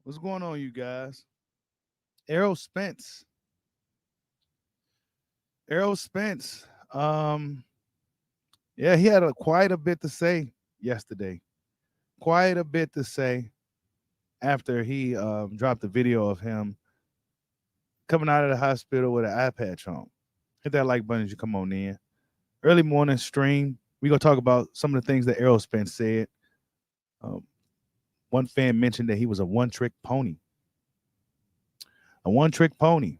What's going on, you guys? Errol Spence. Errol Spence. Yeah, he had quite a bit to say yesterday. Quite a bit to say after he dropped the video of him coming out of the hospital with an eye patch on. Hit that like button as you come on in. Early morning stream. We gonna talk about some of the things that Errol Spence said. Um, one fan mentioned that he was a one-trick pony. A one-trick pony.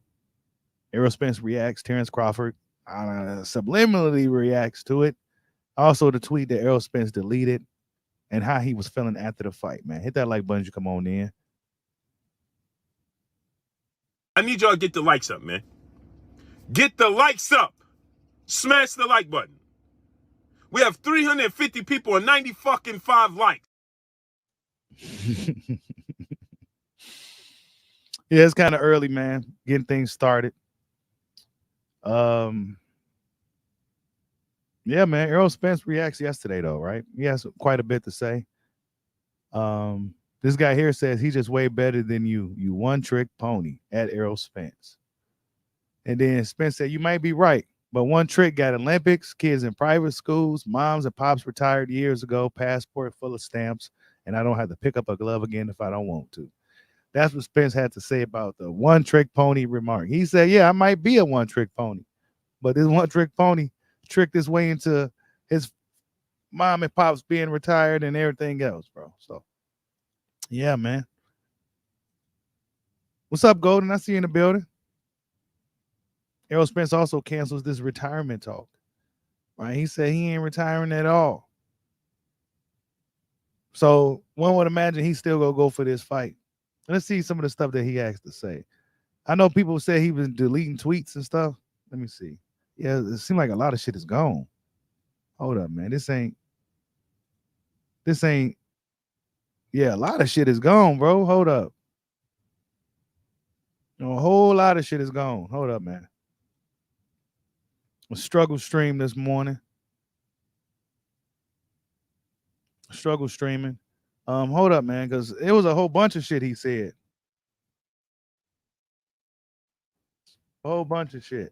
Errol Spence reacts. Terence Crawford subliminally reacts to it. Also, the tweet that Errol Spence deleted and how he was feeling after the fight, man. Hit that like button as you come on in. I need y'all to get the likes up, man. Get the likes up. Smash the like button. We have 350 people and 90 fucking 5 likes. Yeah, it's kind of early, man. Getting things started. Yeah, man. Errol Spence reacts yesterday, though, right? He has quite a bit to say. This guy here says he's just way better than you. You one-trick pony at Errol Spence. And then Spence said, you might be right, but one trick got Olympics, kids in private schools, moms and pops retired years ago, passport full of stamps, and I don't have to pick up a glove again if I don't want to. That's what Spence had to say about the one-trick pony remark. He said, yeah, I might be a one-trick pony, but this one-trick pony tricked his way into his mom and pops being retired and everything else, bro. So, yeah, man. What's up, Golden? I see you in the building. Errol Spence also cancels this retirement talk. Right? He said he ain't retiring at all. So one would imagine he's still gonna go for this fight. Let's see some of the stuff that he has to say. I know people say he was deleting tweets and stuff. Let me see. Yeah, it seems like a lot of shit is gone. Hold up, man. This ain't. Yeah, a lot of shit is gone, bro. Hold up. A whole lot of shit is gone. Hold up, man. A struggle stream this morning. Struggle streaming. Hold up, man, because it was a whole bunch of shit he said. A whole bunch of shit.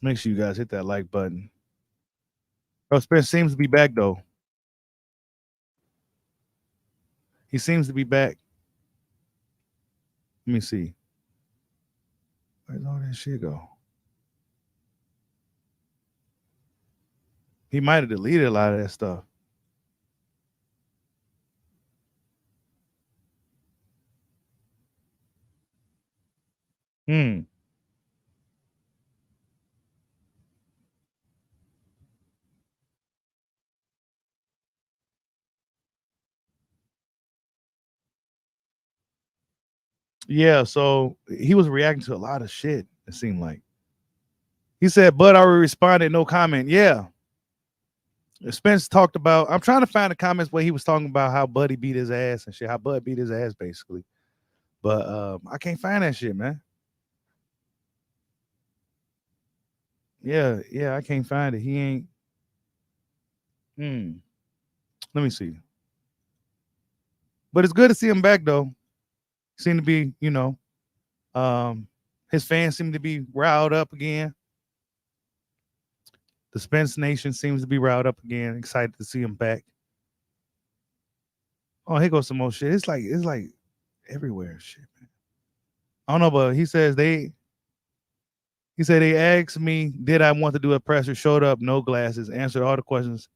Make sure you guys hit that like button. Bro, Spence seems to be back, though. He seems to be back. Let me see. Where's all that shit go? He might have deleted a lot of that stuff. Yeah, so he was reacting to a lot of shit, it seemed like. He said, Bud already responded, no comment. Yeah. Spence talked about, I'm trying to find the comments where he was talking about how Buddy beat his ass and shit, how Bud beat his ass, basically. But I can't find that shit, man. Yeah, I can't find it. He ain't. Let me see. But it's good to see him back, though. Seem to be, his fans seem to be riled up again. The Spence Nation seems to be riled up again. Excited to see him back. Oh, here goes some more shit. It's like everywhere shit, man. I don't know, but he said they asked me, did I want to do a presser? Showed up, no glasses, answered all the questions,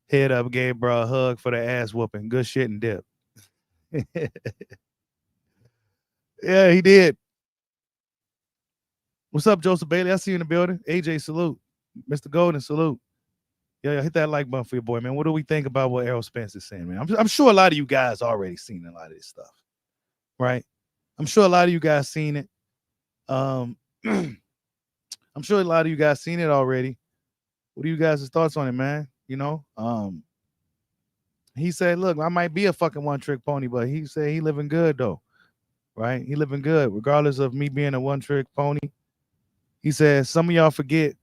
head up, gave bro a hug for the ass whooping. Good shit and dip. Yeah, he did. What's up, Joseph Bailey? I see you in the building. AJ, salute. Mr. Golden, salute. Yeah, hit that like button for your boy, man. What do we think about what Errol Spence is saying, man? I'm sure a lot of you guys already seen a lot of this stuff, right? I'm sure a lot of you guys seen it. I'm sure a lot of you guys seen it already. What are you guys' thoughts on it, man? He said, look, I might be a fucking one-trick pony, but he said he living good, though, right? He living good, regardless of me being a one-trick pony. He said, some of y'all forget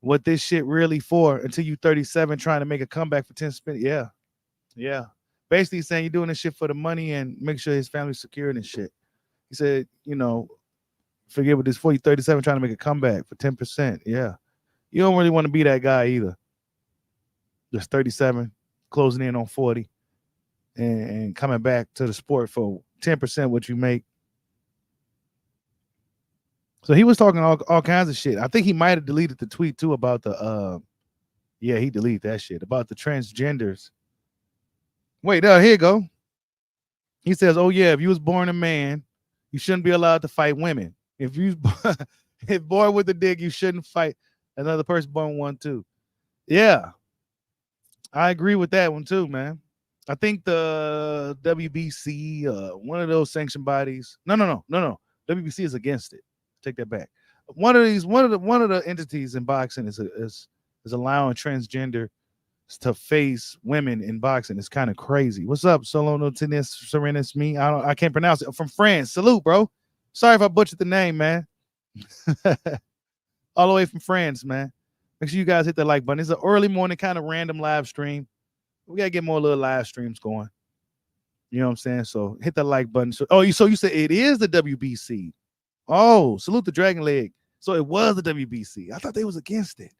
what this shit really for until you 37 trying to make a comeback for 10 spin. Yeah. Yeah. Basically saying you're doing this shit for the money and make sure his family's secured and shit. He said, forget what this for. You 37 trying to make a comeback for 10%. Yeah. You don't really want to be that guy either. Just 37, closing in on 40 and coming back to the sport for 10% what you make. So he was talking all kinds of shit. I think he might have deleted the tweet too about the yeah, he deleted that shit about the transgenders. Wait, here you go. He says, "Oh yeah, if you was born a man, you shouldn't be allowed to fight women. If you if born with a dick, you shouldn't fight another person born one too." Yeah, I agree with that one too, man. I think the WBC, one of those sanction bodies. No. WBC is against it. Take that back. One of the entities in boxing is allowing transgender to face women in boxing. It's kind of crazy. What's up, Solono Tennis Serenis? Me, I can't pronounce it. From France. Salute, bro. Sorry if I butchered the name, man. All the way from France, man. Make sure you guys hit the like button. It's an early morning kind of random live stream. We gotta get more little live streams going. You know what I'm saying? So hit the like button. So you said it is the WBC. Oh, salute the Dragon Leg. So it was the WBC. I thought they was against it.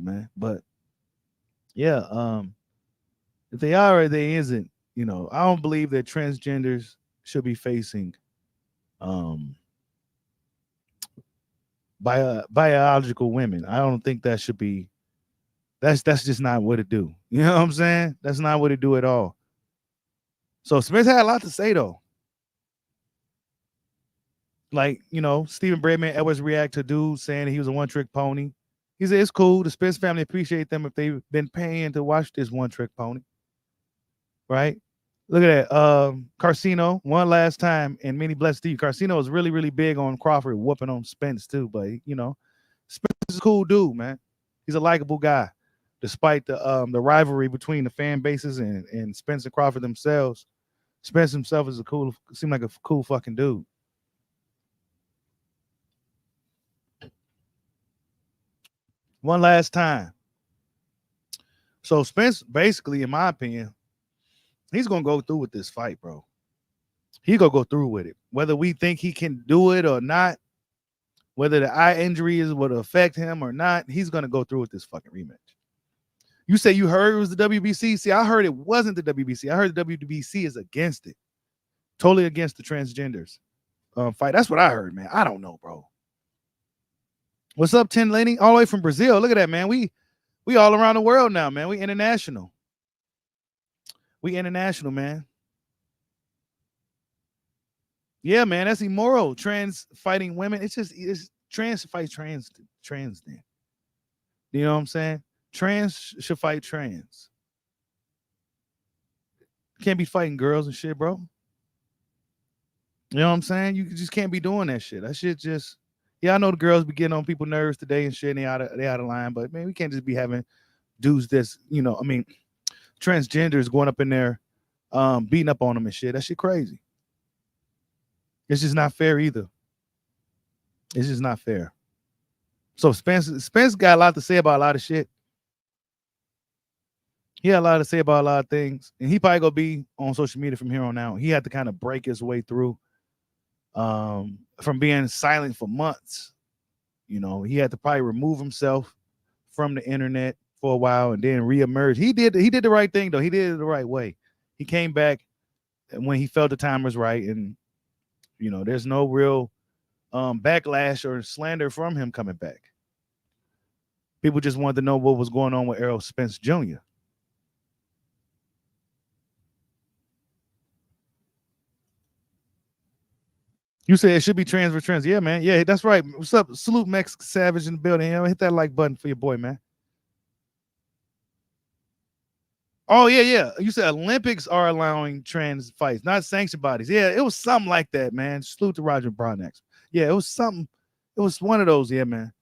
Man. But yeah, if they are or they isn't, I don't believe that transgenders should be facing biological women. I don't think that should be. That's just not what it do. You know what I'm saying? That's not what it do at all. So Spence had a lot to say though. Like, Stephen Bradman Edwards react to dude saying he was a one-trick pony. He said it's cool. The Spence family appreciate them if they've been paying to watch this one-trick pony. Right? Look at that. Carcino, one last time, and many blessed to you. Carcino is really, really big on Crawford, whooping on Spence too. But Spence is a cool dude, man. He's a likable guy, despite the rivalry between the fan bases and Spence and Crawford themselves. Spence himself is seemed like a cool fucking dude. One last time. So Spence, basically, in my opinion, he's gonna go through with this fight, bro. He's gonna go through with it. Whether we think he can do it or not, whether the eye injury is what affect him or not, he's gonna go through with this fucking rematch. You say you heard it was the WBC? See, I heard it wasn't the WBC. I heard the WBC is against it. Totally against the transgenders fight. That's what I heard, man. I don't know, bro. What's up, Tin Lenny? All the way from Brazil. Look at that, man. We all around the world now, man. We international. Man. Yeah, man. That's immoral. Trans fighting women. It's trans fight trans then. You know what I'm saying? Trans should fight trans. Can't be fighting girls and shit, bro. You know what I'm saying? You just can't be doing that shit. That shit just. Yeah, I know the girls be getting on people's nerves today and shit, and they out of line. But man, we can't just be having dudes that's transgenders going up in there, beating up on them and shit. That shit crazy. It's just not fair either. It's just not fair. So Spence got a lot to say about a lot of shit. He had a lot to say about a lot of things, and he probably gonna be on social media from here on out. He had to kind of break his way through. From being silent for months, he had to probably remove himself from the internet for a while and then reemerge. He did the right thing though. He did it the right way. He came back when he felt the time was right, and there's no real backlash or slander from him coming back. People just wanted to know what was going on with Errol Spence Jr. You said it should be trans for trans. Yeah, man. Yeah, that's right. What's up? Salute Mex Savage in the building. Hit that like button for your boy, man. Oh, yeah. You said Olympics are allowing trans fights, not sanctioned bodies. Yeah, it was something like that, man. Salute to Roger Brownx. Yeah, it was something. It was one of those, yeah, man.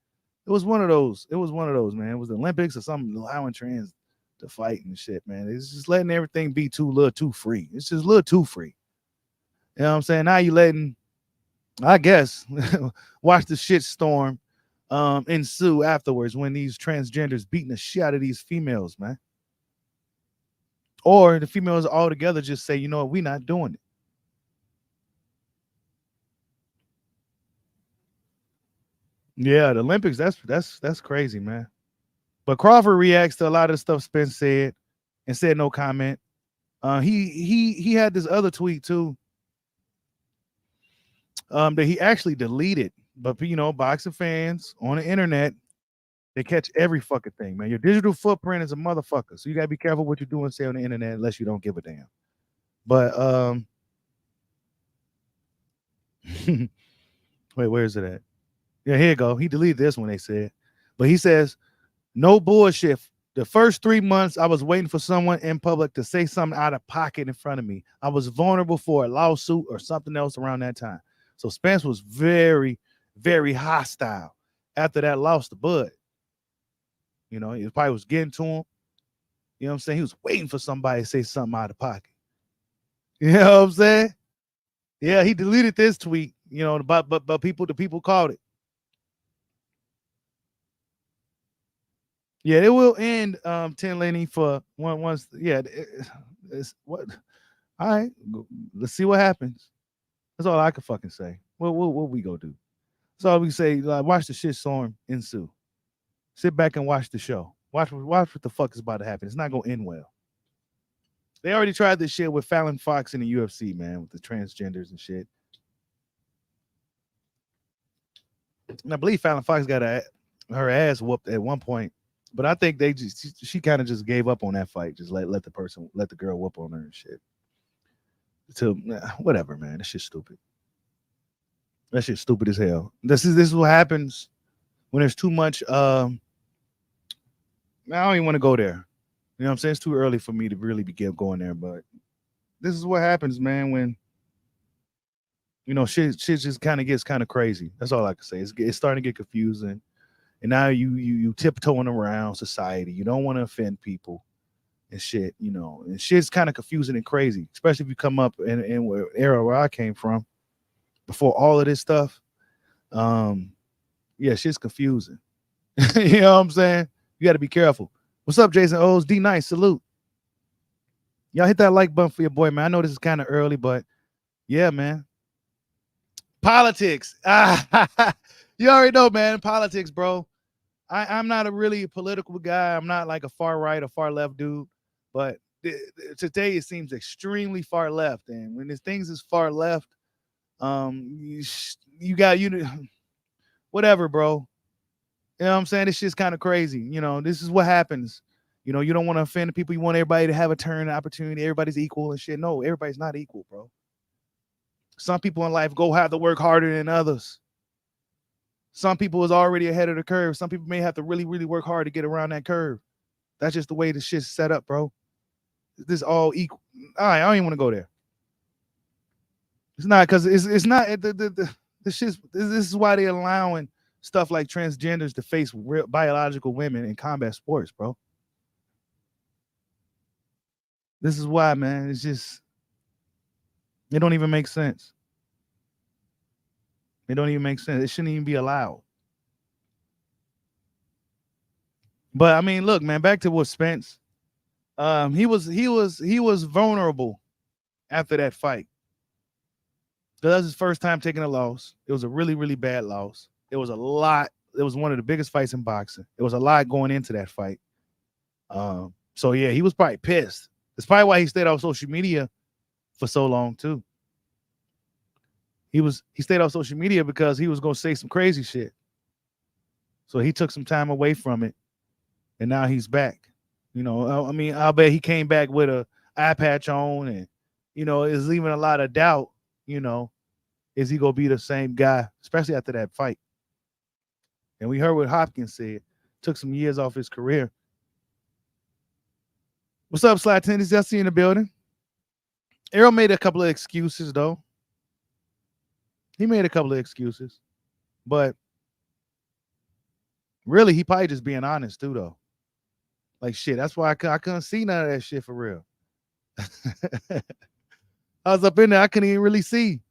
It was one of those, man. It was the Olympics or something allowing trans to fight and shit, man. It's just letting everything be little too free. It's just a little too free. You know what I'm saying? Now you letting, I guess, watch the shit storm ensue afterwards when these transgenders beating the shit out of these females, man. Or the females altogether just say, you know what, we not doing it. Yeah, the Olympics, that's crazy, man. But Crawford reacts to a lot of the stuff Spence said and said no comment. He had this other tweet too, that he actually deleted. But you know, boxing fans on the internet, they catch every fucking thing, man. Your digital footprint is a motherfucker. So you gotta be careful what you do and say on the internet unless you don't give a damn. But wait, where is it at? Yeah, here you go. He deleted this one, they said. But he says, no bullshit. The first 3 months, I was waiting for someone in public to say something out of pocket in front of me. I was vulnerable for a lawsuit or something else around that time. So Spence was very, very hostile after that loss to Bud. You know, he probably was getting to him. You know what I'm saying? He was waiting for somebody to say something out of pocket. You know what I'm saying? Yeah, he deleted this tweet, you know, but the people caught it. Yeah, it will end 10 Lenny for once. Yeah, it's what. All right, let's see what happens. That's all I can fucking say. What we go do? That's all we say. Like, watch the shit storm ensue. Sit back and watch the show. Watch what the fuck is about to happen. It's not gonna end well. They already tried this shit with Fallon Fox in the UFC, man, with the transgenders and shit. And I believe Fallon Fox got her ass whooped at one point, but I think she kind of just gave up on that fight. Just let the girl whoop on her and shit. To whatever, man. That shit's stupid. That shit's stupid as hell. This is what happens when there's too much. I don't even want to go there. You know what I'm saying? It's too early for me to really begin going there, but this is what happens, man, when you know shit just kind of gets kind of crazy. That's all I can say. It's starting to get confusing. And now you tiptoeing around society. You don't want to offend people and shit, you know. And shit's kind of confusing and crazy, especially if you come up in where era where I came from before all of this stuff. Yeah, shit's confusing. You know what I'm saying? You got to be careful. What's up, Jason O's? D Nice, salute. Y'all hit that like button for your boy, man. I know this is kind of early, but yeah, man. Politics. You already know, man. Politics, bro. I'm not a really political guy. I'm not like a far right or far left dude. But today it seems extremely far left. And when there's things is far left, you got whatever, bro. You know what I'm saying? This shit's kind of crazy. You know, this is what happens. You know, you don't want to offend people. You want everybody to have a turn, an opportunity. Everybody's equal and shit. No, everybody's not equal, bro. Some people in life go have to work harder than others. Some people is already ahead of the curve. Some people may have to really, really work hard to get around that curve. That's just the way the shit's set up, bro. This all equal. All right, I don't even want to go there. It's not because it's not the shit's. This is why they're allowing stuff like transgenders to face real biological women in combat sports, bro. This is why, man. It's just it don't even make sense. It don't even make sense. It shouldn't even be allowed. But I mean, look, man. Back to what Spence. He was vulnerable after that fight. That was his first time taking a loss. It was a really, really bad loss. It was a lot. It was one of the biggest fights in boxing. It was a lot going into that fight. So yeah, he was probably pissed. That's probably why he stayed off social media for so long too. He stayed off social media because he was gonna say some crazy shit. So he took some time away from it, and now he's back. You know, I mean, I'll bet he came back with a eye patch on, and you know, is leaving a lot of doubt. You know, is he gonna be the same guy, especially after that fight? And we heard what Hopkins said. Took some years off his career. What's up, Sly Tennis? I see you in the building. Errol made a couple of excuses, though. He made a couple of excuses. But really, he probably just being honest, too, though. Like, shit, that's why I couldn't see none of that shit for real. I was up in there. I couldn't even really see.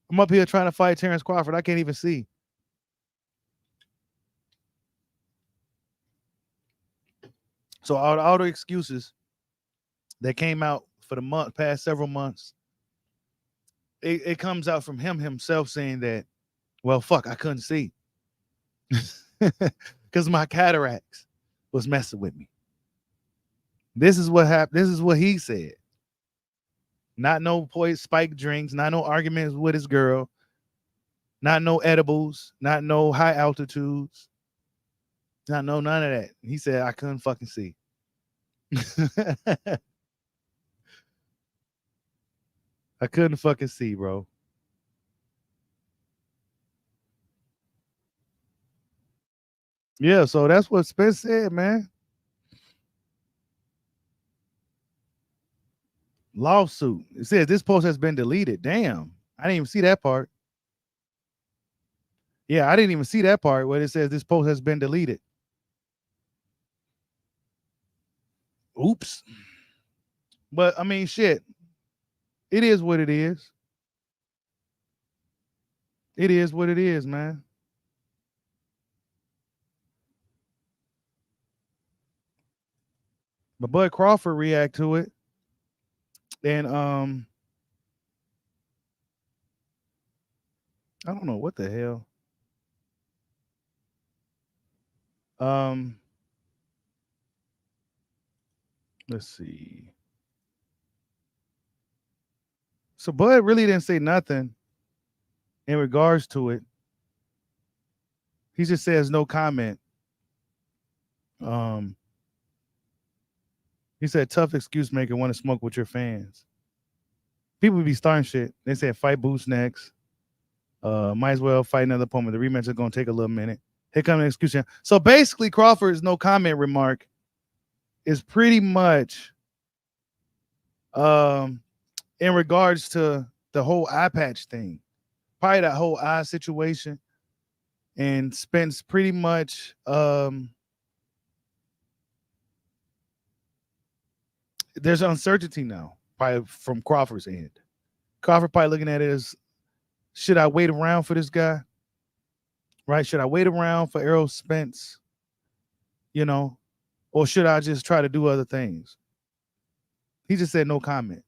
I'm up here trying to fight Terence Crawford. I can't even see. So all the excuses that came out for the past several months, it comes out from him himself saying that, well, fuck, I couldn't see because my cataracts was messing with me. This is what happened. This is what he said. Not no spiked drinks, not no arguments with his girl, not no edibles, not no high altitudes, not no none of that. He said I couldn't fucking see. I couldn't fucking see, bro. Yeah, so that's what Spence said, man. Lawsuit. It says this post has been deleted. Damn. I didn't even see that part. Yeah, I didn't even see that part where it says this post has been deleted. Oops. But I mean, shit. It is what it is. It is what it is, man. But Bud Crawford react to it. And I don't know what the hell. Um let's see. So Bud really didn't say nothing in regards to it. He just says no comment. Um he said tough excuse maker want to smoke with your fans. People be starting shit. They said fight Boots next. Might as well fight another opponent. The rematch is gonna take a little minute. Here comes an excuse. So basically, Crawford's no comment remark is pretty much in regards to the whole eye patch thing. Probably that whole eye situation. And Spence pretty much there's uncertainty now, probably from Crawford's end. Crawford probably looking at it as, should I wait around for this guy? Right? Should I wait around for Errol Spence? You know, or should I just try to do other things? He just said no comment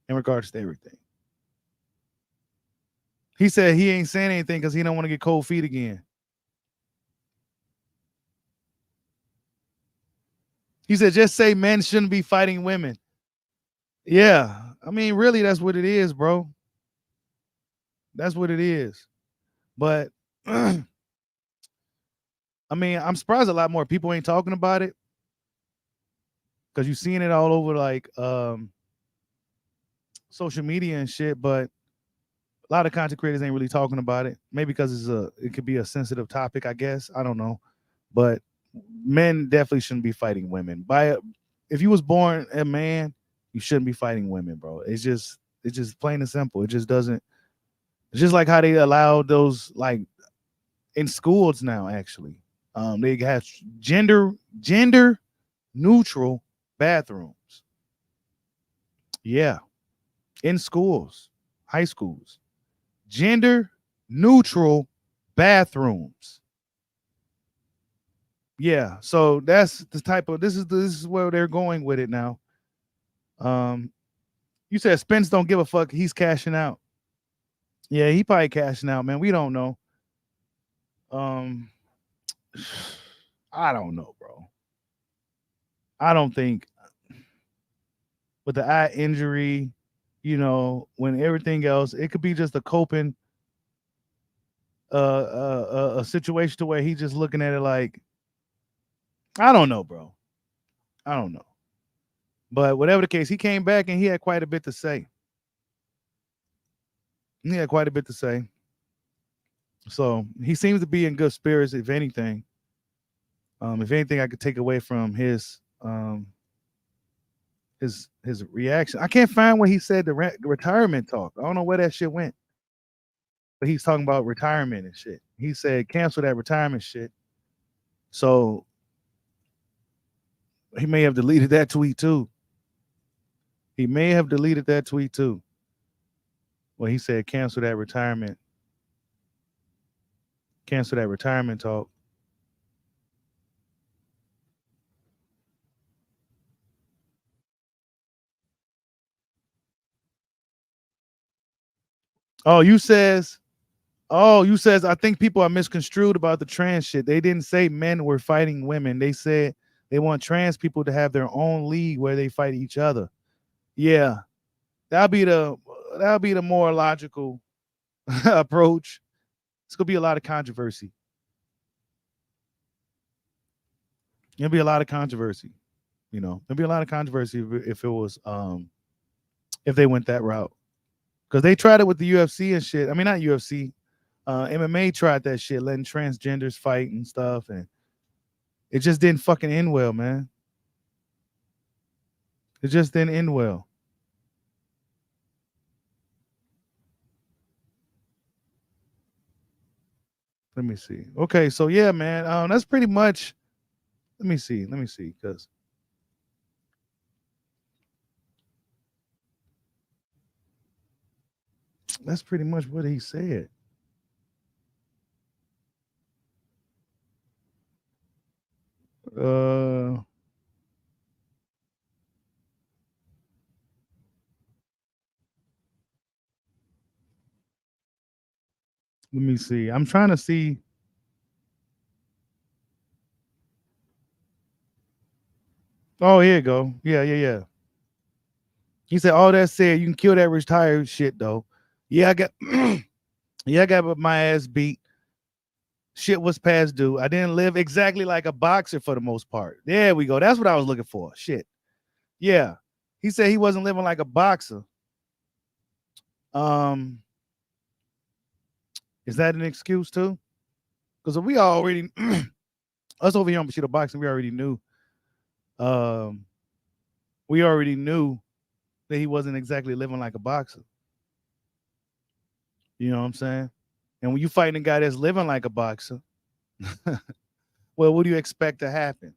in regards to everything. He said he ain't saying anything because he don't want to get cold feet again. He said just say men shouldn't be fighting women. Yeah, I mean, really, that's what it is, bro. That's what it is. But I mean, I'm surprised a lot more people ain't talking about it because you're seeing it all over like social media and shit. But a lot of content creators ain't really talking about it. Maybe because it could be a sensitive topic, I guess. I don't know. But men definitely shouldn't be fighting women. If you was born a man, you shouldn't be fighting women, bro. It's just plain and simple. It just doesn't. It's just like how they allow those like in schools now. Actually, they have gender neutral bathrooms. Yeah, in schools, high schools, gender neutral bathrooms. Yeah, so that's the type of this is where they're going with it now. You said Spence don't give a fuck. He's cashing out. Yeah, he probably cashing out, man. We don't know. Um, I don't know, bro. I don't think with the eye injury, when everything else, it could be just a coping a situation to where he's just looking at it like, I don't know, bro. I don't know. But whatever the case, he came back and he had quite a bit to say. He had quite a bit to say. So he seems to be in good spirits, if anything. If anything, I could take away from his reaction. I can't find where he said the retirement talk. I don't know where that shit went. But he's talking about retirement and shit. He said cancel that retirement shit. So he may have deleted that tweet too. He may have deleted that tweet too. Well, he said cancel that retirement talk. Oh, you says I think people are misconstrued about the trans shit. They didn't say men were fighting women. They said they want trans people to have their own league where they fight each other. Yeah, that'll be the that'll be the more logical approach. It's gonna be a lot of controversy. There'll be a lot of controversy. There'll be a lot of controversy if it was if they went that route, because they tried it with the UFC and shit. I mean, not UFC. MMA tried that shit, letting transgenders fight and stuff, and it just didn't fucking end well, man. It just didn't end well. Let me see. Okay, so yeah, man. That's pretty much. Let me see. Let me see, because that's pretty much what he said. Uh, Let me see. I'm trying to see. Oh, here you go. Yeah, yeah, yeah. He said, all that said, you can kill that retired shit though. Yeah, I got yeah, I got my ass beat. Shit was past due. I didn't live exactly like a boxer for the most part. There we go. That's what I was looking for. Shit. Yeah. He said he wasn't living like a boxer. Um, is that an excuse too? Because we already us over here on Bushido Boxing, um we already knew that he wasn't exactly living like a boxer. You know what I'm saying? And when you fighting a guy that's living like a boxer, well, what do you expect to happen?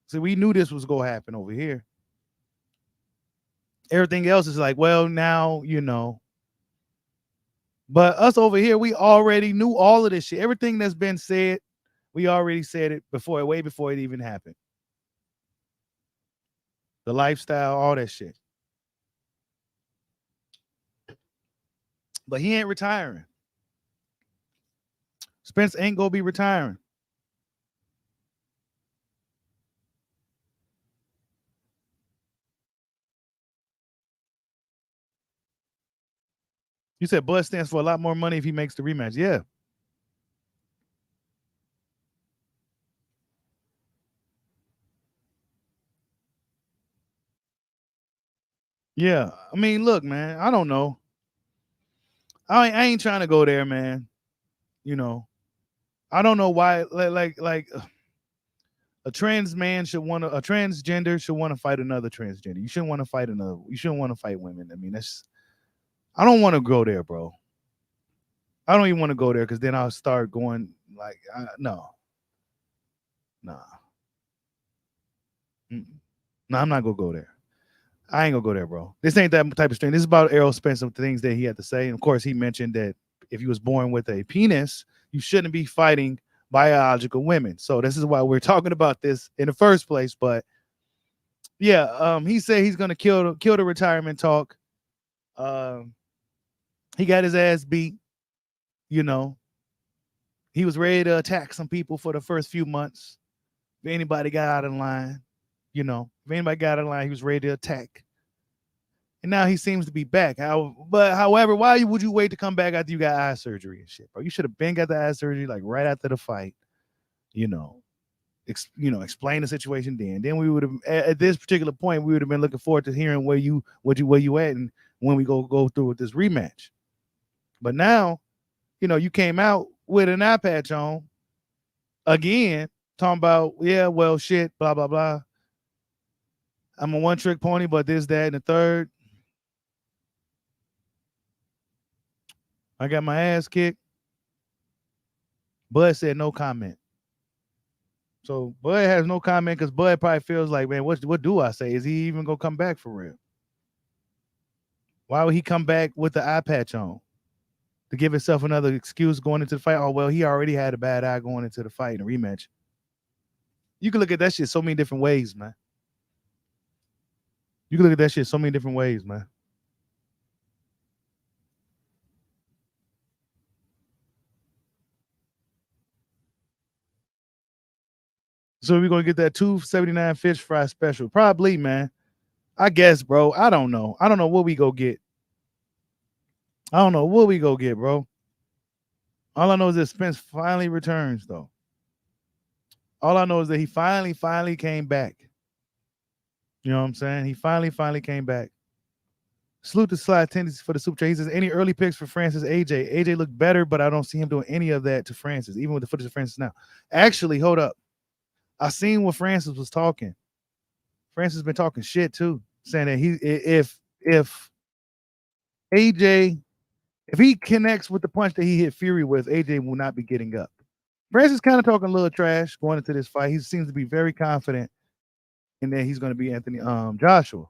So we knew this was gonna happen over here. Everything else is like, well, now you know. But us over here, we already knew all of this shit. Everything that's been said, we already said it before, way before it even happened. The lifestyle, all that shit. But he ain't retiring. Spence ain't gonna be retiring. You said Bud stands for a lot more money if he makes the rematch. Yeah. Yeah. I mean, look, man, I don't know. I ain't trying to go there, man. You know, I don't know why, like a trans man should want to, a transgender should want to fight another transgender. You shouldn't want to fight another. You shouldn't want to fight women. I mean, I don't want to go there, bro. I don't even want to go there because then I'll start going like, no, nah, no, I'm not gonna go there. I ain't gonna go there, bro. This ain't that type of stream. This is about Errol Spence, some things that he had to say. And of course, he mentioned that if he was born with a penis, you shouldn't be fighting biological women. So this is why we're talking about this in the first place. But yeah, he said he's gonna kill the retirement talk. Um, he got his ass beat. You know, he was ready to attack some people for the first few months. If anybody got out of line, if anybody got out of line, he was ready to attack. And now he seems to be back. However, why would you wait to come back after you got eye surgery and shit, bro? You should have been got the eye surgery like right after the fight. You know, explain the situation then. Then we would have at this particular point we would have been looking forward to hearing where you at and when we go through with this rematch. But now, you came out with an eye patch on again, talking about well, shit, blah blah blah. I'm a one trick pony, but this, that, and the third. I got my ass kicked. Bud said no comment. So Bud has no comment because Bud probably feels like, man, what do I say? Is he even gonna come back for real? Why would he come back with the eye patch on? To give himself another excuse going into the fight? Oh, well, he already had a bad eye going into the fight in a rematch. You can look at that shit so many different ways, man. You can look at that shit so many different ways, man. So we're gonna get that 279 fish fry special. Probably, man. I guess, bro. I don't know. I don't know what we go get. I don't know what we go get, bro. All I know is that Spence finally returns, though. All I know is that he finally came back. You know what I'm saying? He finally came back. Salute to Slide Tendency for the super chat. He says, any early picks for Francis AJ? AJ looked better, but I don't see him doing any of that to Francis, even with the footage of Francis now. Actually, hold up. I seen what Francis was talking. Francis been talking shit too, saying that if AJ, if he connects with the punch that he hit Fury with, AJ will not be getting up. Francis kind of talking a little trash going into this fight. He seems to be very confident in that he's going to be Anthony Joshua.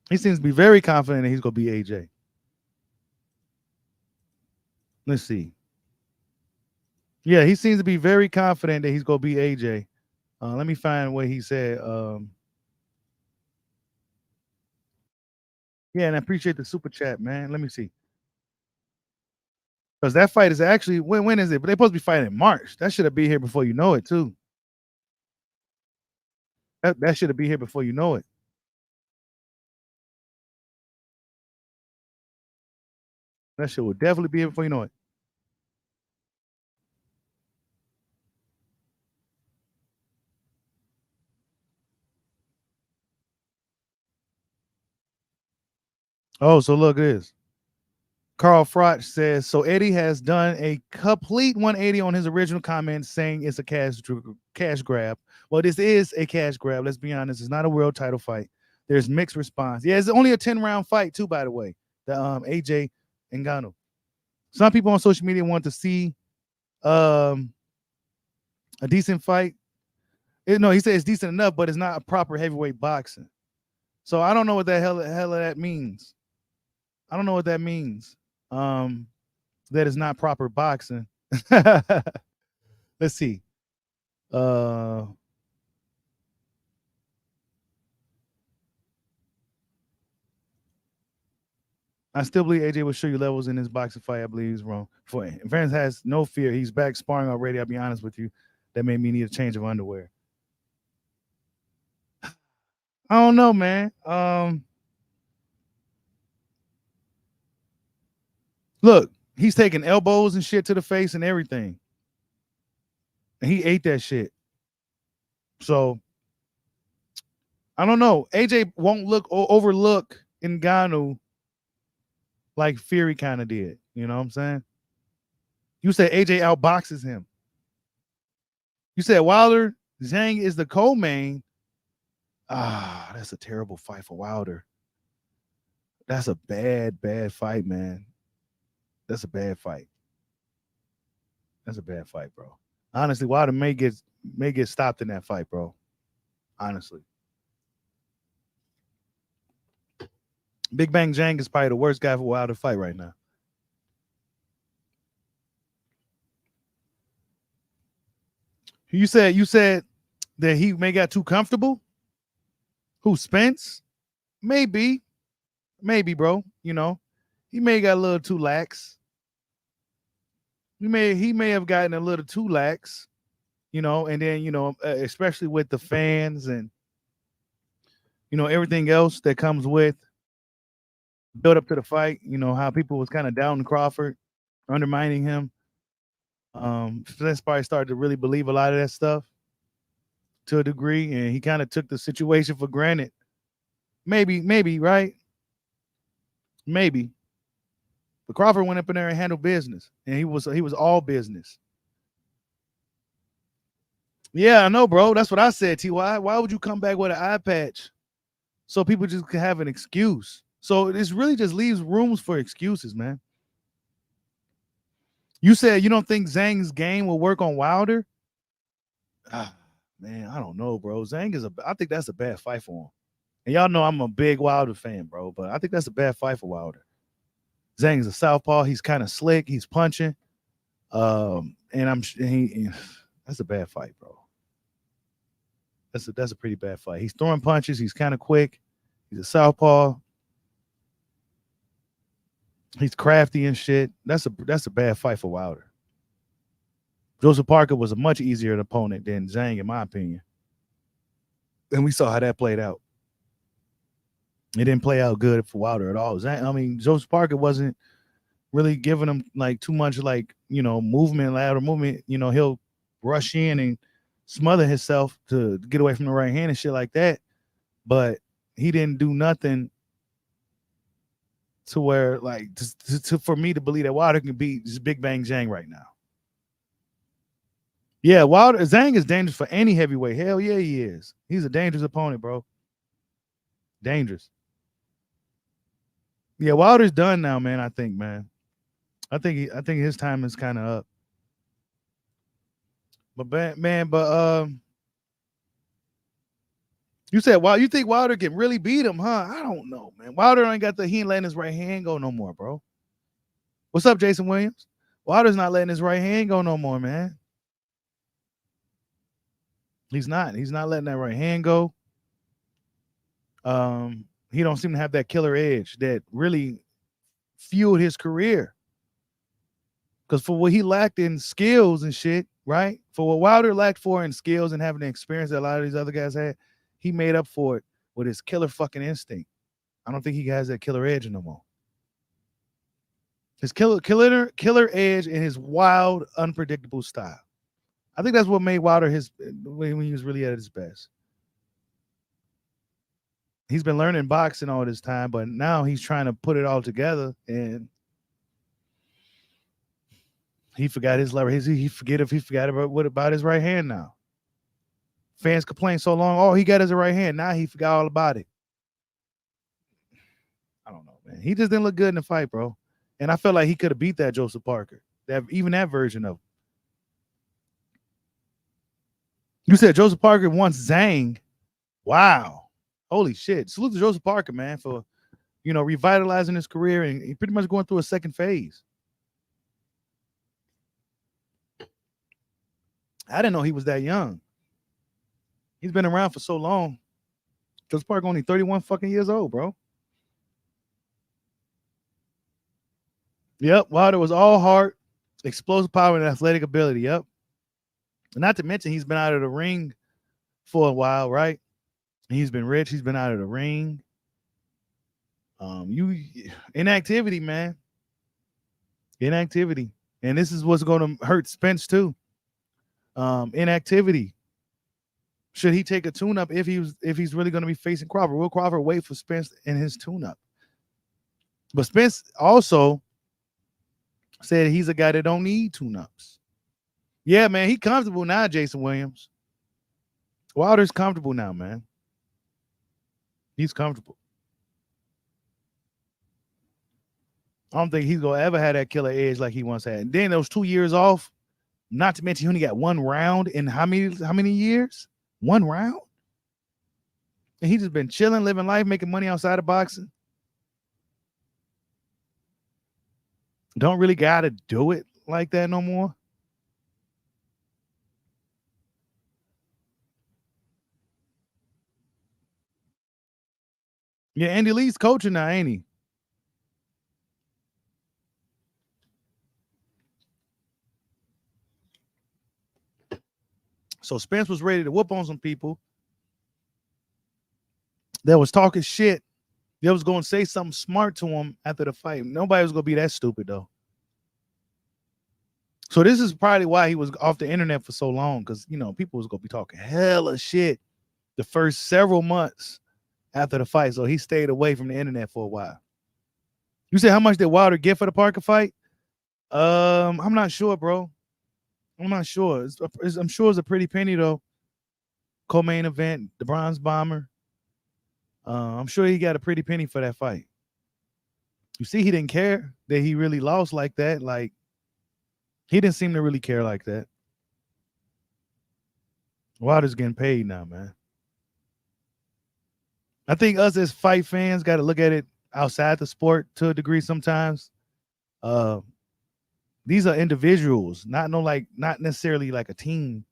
He seems to be very confident that he's going to be AJ. Let's see. Yeah, he seems to be very confident that he's going to be AJ. Let me find what he said. Yeah, and I appreciate the super chat, man. Let me see. Because that fight is actually, when is it? But they're supposed to be fighting in March. That should have been here before you know it, too. That should have been here before you know it. That shit will definitely be here before you know it. Oh, so look at this. Carl Frotch says, so Eddie has done a complete 180 on his original comment saying it's a cash grab. Well, this is a cash grab. Let's be honest. It's not a world title fight. There's mixed response. Yeah, it's only a 10-round fight, too, by the way. The AJ and Ngannou. Some people on social media want to see a decent fight. No, he said it's decent enough, but it's not a proper heavyweight boxing. So I don't know what the hell that means. I don't know what that means. That is not proper boxing. Let's see. I still believe AJ will show you levels in his boxing fight. I believe he's wrong. Vance has no fear. He's back sparring already. I'll be honest with you. That made me need a change of underwear. I don't know, man. Look, he's taking elbows and shit to the face and everything. And he ate that shit. So I don't know. AJ won't overlook Ngannou like Fury kind of did. You know what I'm saying? You said AJ outboxes him. You said Wilder, Zhang is the co-main. That's a terrible fight for Wilder. That's a bad fight, man. That's a bad fight. That's a bad fight, bro. Honestly, Wilder may get stopped in that fight, bro. Honestly. Big Bang Zhang is probably the worst guy for Wilder to fight right now. You said that he may got too comfortable. Who, Spence? Maybe, bro. You know, he may got a little too lax. He may have gotten a little too lax. You know, and then especially with the fans and everything else that comes with build up to the fight. You know how people was kind of down Crawford, undermining him. Spence probably started to really believe a lot of that stuff to a degree, and he kind of took the situation for granted. Maybe, right? Maybe. But Crawford went up in there and handled business, and he was all business. Yeah, I know, bro. That's what I said, Ty. Why would you come back with an eye patch so people just can have an excuse? So this really just leaves rooms for excuses, man. You said you don't think Zhang's game will work on Wilder? Man, I don't know, bro. I think that's a bad fight for him. And y'all know I'm a big Wilder fan, bro. But I think that's a bad fight for Wilder. Zhang's a southpaw. He's kind of slick. He's punching. And that's a bad fight, bro. That's a pretty bad fight. He's throwing punches. He's kind of quick. He's a southpaw. He's crafty and shit. That's a bad fight for Wilder. Joseph Parker was a much easier opponent than Zhang, in my opinion. And we saw how that played out. It didn't play out good for Wilder at all. Joseph Parker wasn't really giving him like too much movement, lateral movement. He'll rush in and smother himself to get away from the right hand and shit like that. But he didn't do nothing to where for me to believe that Wilder can beat just Big Bang Zhang right now. Yeah, Zhang is dangerous for any heavyweight. Hell yeah, he is. He's a dangerous opponent, bro. Dangerous. Yeah, Wilder's done now, man. I think, man. I think his time is kind of up. But man, you said you think Wilder can really beat him, huh? I don't know, man. Wilder ain't he ain't letting his right hand go no more, bro. What's up, Jason Williams? Wilder's not letting his right hand go no more, man. He's not letting that right hand go. He don't seem to have that killer edge that really fueled his career. Because for what he lacked in skills and shit, right? For what Wilder lacked for in skills and having the experience that a lot of these other guys had, he made up for it with his killer fucking instinct. I don't think he has that killer edge no more. His killer edge and his wild, unpredictable style. I think that's what made Wilder when he was really at his best. He's been learning boxing all this time, but now he's trying to put it all together, and he forgot his lever. He forgot about his right hand now. Fans complain so long, oh, he got his right hand. Now he forgot all about it. I don't know, man. He just didn't look good in the fight, bro. And I felt like he could have beat that Joseph Parker. Even that version of him. You said Joseph Parker wants Zhang. Wow. Holy shit. Salute to Joseph Parker, man, for, revitalizing his career and he pretty much going through a second phase. I didn't know he was that young. He's been around for so long. Joseph Parker only 31 fucking years old, bro. Yep, Wilder was all heart, explosive power, and athletic ability. Yep. Not to mention he's been out of the ring for a while, right? He's been rich. He's been out of the ring. Inactivity, man. Inactivity. And this is what's going to hurt Spence too. Inactivity. Should he take a tune-up if he's really going to be facing Crawford? Will Crawford wait for Spence in his tune-up? But Spence also said he's a guy that don't need tune-ups. Yeah, man, he's comfortable now, Jason Williams. Wilder's comfortable now, man. He's comfortable. I don't think he's going to ever have that killer edge like he once had. And then those 2 years off, not to mention he only got one round in how many years? One round? And he's just been chilling, living life, making money outside of boxing. Don't really got to do it like that no more. Yeah, Andy Lee's coaching now, ain't he? So Spence was ready to whoop on some people that was talking shit. They was going to say something smart to him after the fight. Nobody was going to be that stupid, though. So this is probably why he was off the internet for so long, because, people was going to be talking hella shit the first several months after the fight. So he stayed away from the internet for a while. You said how much did Wilder get for the Parker fight? I'm not sure, bro. I'm not sure. I'm sure it's a pretty penny, though. Co-main event, the Bronze Bomber. I'm sure he got a pretty penny for that fight. You see, he didn't care that he really lost like that. Like, he didn't seem to really care like that. Wilder's getting paid now, man. I think us as fight fans got to look at it outside the sport to a degree sometimes. Uh, these are individuals, not necessarily like a team.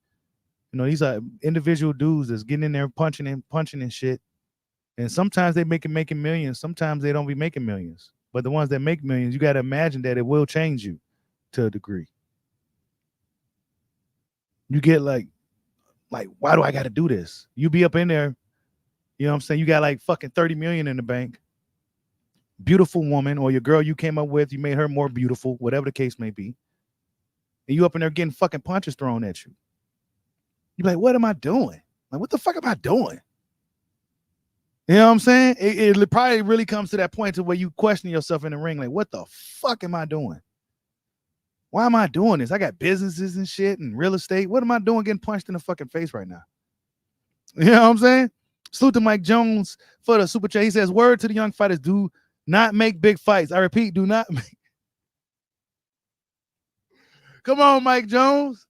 You know, these are individual dudes that's getting in there punching and shit. And sometimes they making millions. Sometimes they don't be making millions. But the ones that make millions, you got to imagine that it will change you to a degree. You get like, why do I got to do this? You be up in there, you know what I'm saying? You got like fucking 30 million in the bank. Beautiful woman, or your girl you came up with, you made her more beautiful, whatever the case may be. And you up in there getting fucking punches thrown at you. You be like, what am I doing? Like, what the fuck am I doing? You know what I'm saying? It probably really comes to that point to where you question yourself in the ring, like, what the fuck am I doing? Why am I doing this? I got businesses and shit and real estate. What am I doing getting punched in the fucking face right now? You know what I'm saying? Salute to Mike Jones for the super chat. He says, word to the young fighters, do not make big fights. I repeat, do not make. Come on, Mike Jones.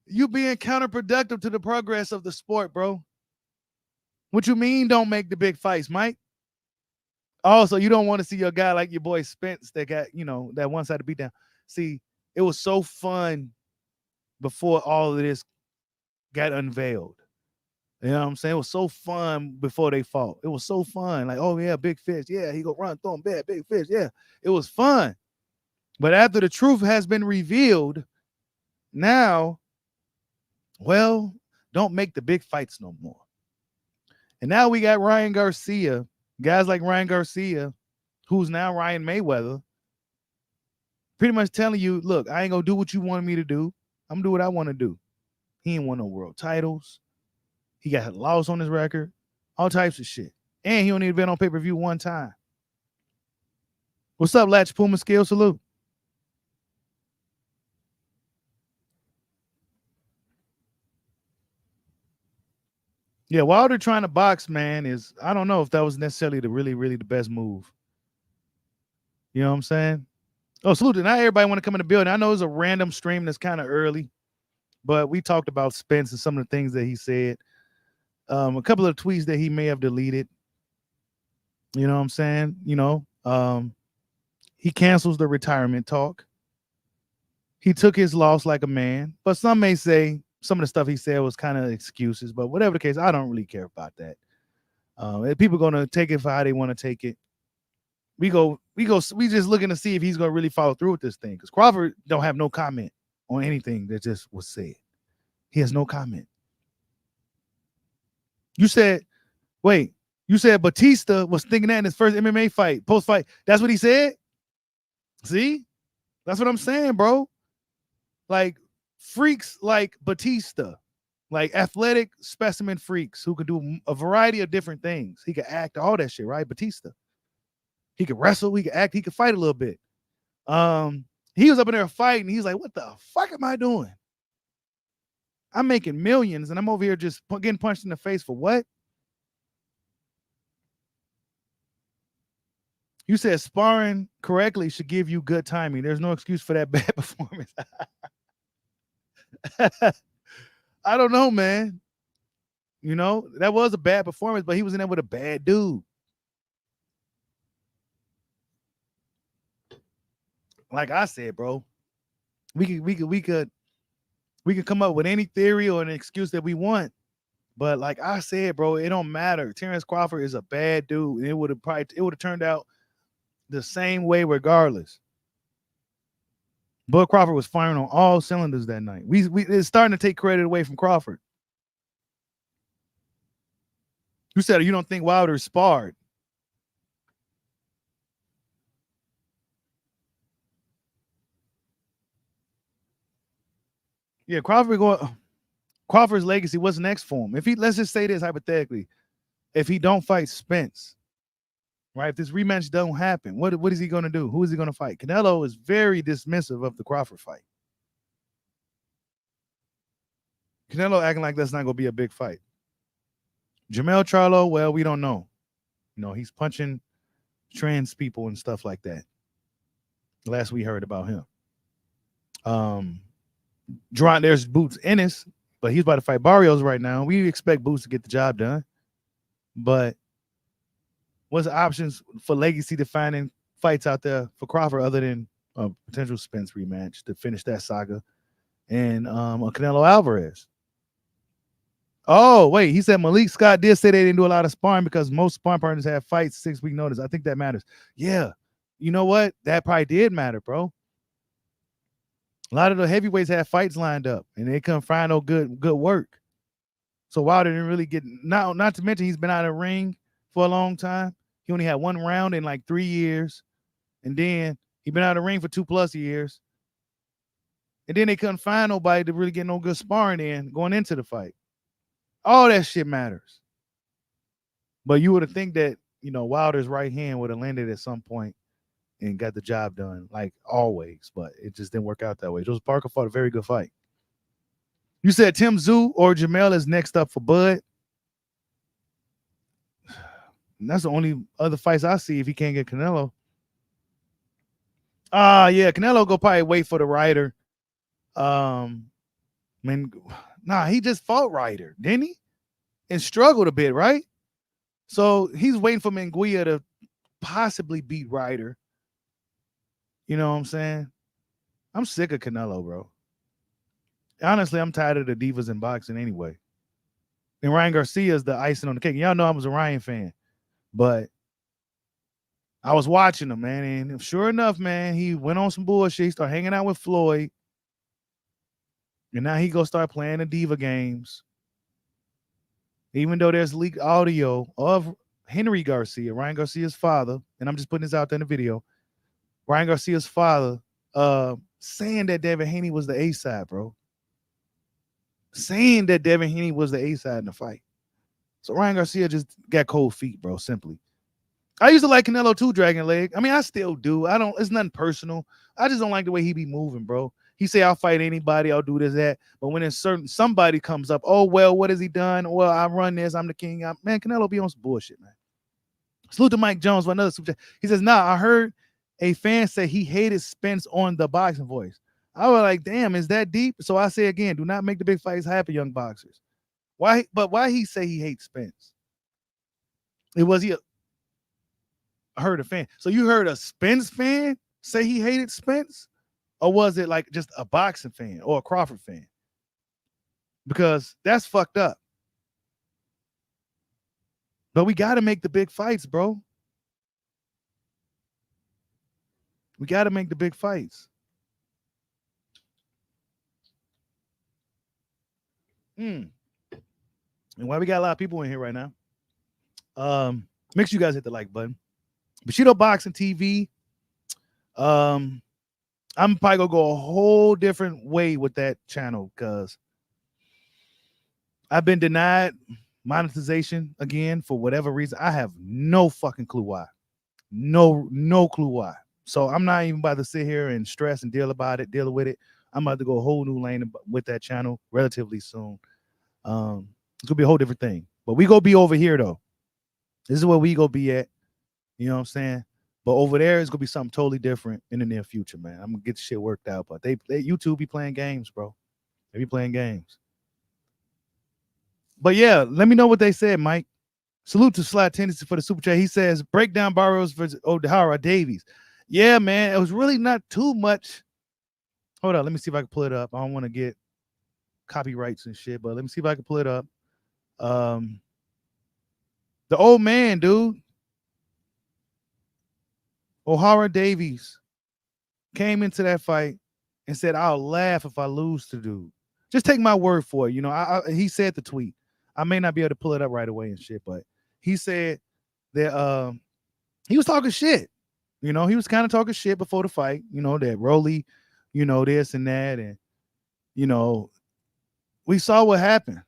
You being counterproductive to the progress of the sport, bro. What you mean don't make the big fights, Mike? Also, you don't want to see your guy like your boy Spence that got, that one-sided beatdown. See, it was so fun before all of this got unveiled. You know what I'm saying? It was so fun before they fought. It was so fun. Like, oh, yeah, big fish. Yeah, he go run, throw him bad, big fish. Yeah, it was fun. But after the truth has been revealed, now, well, don't make the big fights no more. And now we got Ryan Garcia, guys like Ryan Garcia, who's now Ryan Mayweather, pretty much telling you, look, I ain't going to do what you wanted me to do. I'm going to do what I want to do. He ain't won no world titles. He got a loss on his record, all types of shit. And he only been on pay-per-view one time. What's up, Latch Puma Scale? Salute. Yeah, Wilder trying to box, man, I don't know if that was necessarily really the best move. You know what I'm saying? Oh, salute. Not everybody want to come in the building. I know it's a random stream that's kind of early, but we talked about Spence and some of the things that he said. A couple of tweets that he may have deleted. You know what I'm saying? He cancels the retirement talk. He took his loss like a man, but some may say some of the stuff he said was kind of excuses, but whatever the case, I don't really care about that. People are gonna take it for how they want to take it. We just looking to see if he's gonna really follow through with this thing, because Crawford don't have no comment on anything that just was said. He has no comment. You said Batista was thinking that in his first MMA fight, post-fight. That's what he said? See? That's what I'm saying, bro. Like, freaks like Batista, like athletic specimen freaks who could do a variety of different things. He could act, all that shit, right? Batista. He could wrestle, he could act, he could fight a little bit. He was up in there fighting. He's like, what the fuck am I doing? I'm making millions and I'm over here just getting punched in the face for what? You said sparring correctly should give you good timing. There's no excuse for that bad performance. I don't know, man. That was a bad performance, but he was in there with a bad dude. Like I said, bro, we could come up with any theory or an excuse that we want. But like I said, bro, it don't matter. Terence Crawford is a bad dude. And it would have turned out the same way regardless. Bud Crawford was firing on all cylinders that night. It's starting to take credit away from Crawford. You said you don't think Wilder sparred. Yeah, Crawford's legacy, what's next for him? Let's just say this hypothetically, if he don't fight Spence, right? If this rematch don't happen, what is he going to do? Who is he going to fight? Canelo is very dismissive of the Crawford fight. Canelo acting like that's not going to be a big fight. Jermell Charlo, well, we don't know. He's punching trans people and stuff like that. Last we heard about him. There's Boots Ennis, but he's about to fight Barrios right now. We expect Boots to get the job done. But What's the options for legacy defining fights out there for Crawford other than a potential Spence rematch to finish that saga and a Canelo Alvarez? Oh, wait, he said Malik Scott did say they didn't do a lot of sparring because most sparring partners have fights 6 week notice. I think that matters. Yeah. You know what? That probably did matter, bro. A lot of the heavyweights had fights lined up and they couldn't find no good work. So Wilder didn't really get not to mention he's been out of the ring for a long time. He only had one round in like 3 years. And then he been out of the ring for 2+ years. And then they couldn't find nobody to really get no good sparring in going into the fight. All that shit matters. But you would have think that, Wilder's right hand would have landed at some point and got the job done, like always. But it just didn't work out that way. Joseph Parker fought a very good fight. You said Tim Tszyu or Jamel is next up for Bud. And that's the only other fights I see if he can't get Canelo. Yeah, Canelo go probably wait for the Ryder. He just fought Ryder, didn't he? And struggled a bit, right? So he's waiting for Munguia to possibly beat Ryder. You know what I'm saying? I'm sick of Canelo, bro. Honestly, I'm tired of the divas in boxing anyway. And Ryan Garcia is the icing on the cake. Y'all know I was a Ryan fan, but I was watching him, man. And sure enough, man, he went on some bullshit. He started hanging out with Floyd. And now he go start playing the diva games. Even though there's leaked audio of Henry Garcia, Ryan Garcia's father, and I'm just putting this out there in the video, Ryan Garcia's father saying that Devin Haney was the A-side, bro. Saying that Devin Haney was the A-side in the fight. So Ryan Garcia just got cold feet, bro, simply. I used to like Canelo too, Dragon Leg. I mean, I still do. It's nothing personal. I just don't like the way he be moving, bro. He say, I'll fight anybody, I'll do this, that. But when it's somebody comes up, oh, well, what has he done? Well, I run this, I'm the king. Man, Canelo be on some bullshit, man. Salute to Mike Jones for another super chat. He says, I heard a fan say he hated Spence on the boxing voice. I was like, damn, is that deep? So I say again, do not make the big fights happen, young boxers. Why he say he hates Spence? I heard a fan. So you heard a Spence fan say he hated Spence? Or was it like just a boxing fan or a Crawford fan? Because that's fucked up. But we got to make the big fights, bro. We got to make the big fights. And why we got a lot of people in here right now? Make sure you guys hit the like button. Bushido Boxing TV. I'm probably gonna go a whole different way with that channel because I've been denied monetization again for whatever reason. I have no fucking clue why. No clue why. So I'm not even about to sit here and stress and deal with it. I'm about to go a whole new lane with that channel relatively soon. It's gonna be a whole different thing. But we gonna be over here though. This is where we gonna be at. You know what I'm saying? But over there, it's gonna be something totally different in the near future, man. I'm gonna get the shit worked out. But they YouTube be playing games, bro. They be playing games. But yeah, let me know what they said, Mike. Salute to Slot Tendency for the super chat. He says, break down Barroso versus O'Hara Davies. Yeah, man. It was really not too much. Hold on, let me see if I can pull it up. I don't want to get copyrights and shit, but let me see if I can pull it up. The old man, dude. O'Hara Davies came into that fight and said, I'll laugh if I lose to dude. Just take my word for it. You know, he said the tweet. I may not be able to pull it up right away and shit, but he said that he was talking shit. You know, he was kind of talking shit before the fight, you know, that Rolly, you know, this and that. And, you know, we saw what happened.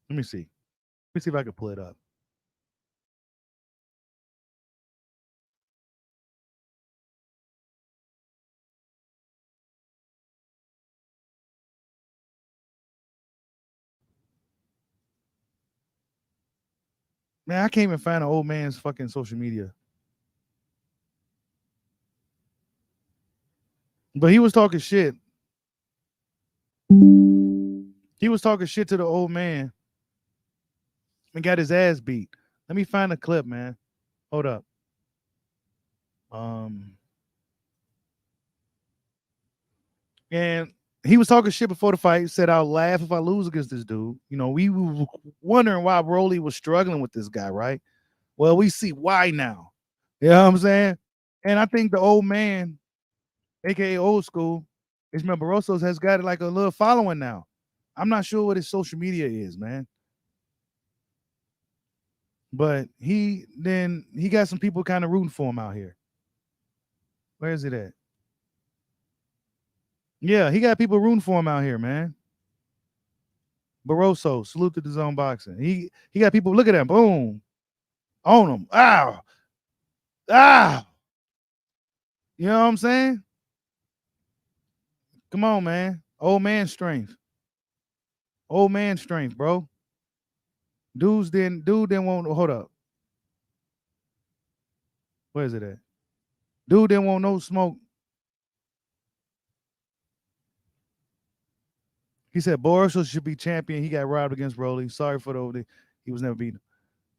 Let me see. Let me see if I can pull it up. Man, I can't even find an old man's fucking social media. But he was talking shit. He was talking shit to the old man and got his ass beat. Let me find a clip, man. Hold up. Um, and he was talking shit before the fight. He said, "I'll laugh if I lose against this dude." You know, we were wondering why Broly was struggling with this guy, right? Well, we see why now. You know what I'm saying? And I think the old man, aka old school, Ismael Barroso, has got like a little following now. I'm not sure what his social media is, man. But he got some people kind of rooting for him out here. Where is it at? Yeah, he got people rooting for him out here, man. Barroso, salute to the zone boxing. He got people. Look at him, boom, on him. Ow, ow. You know what I'm saying? Come on, man. Old man strength. Old man strength, bro. Dude didn't want. Hold up. Where is it at? Dude didn't want no smoke. He said Barroso should be champion. He got robbed against Rolly. Sorry for the he was never beaten.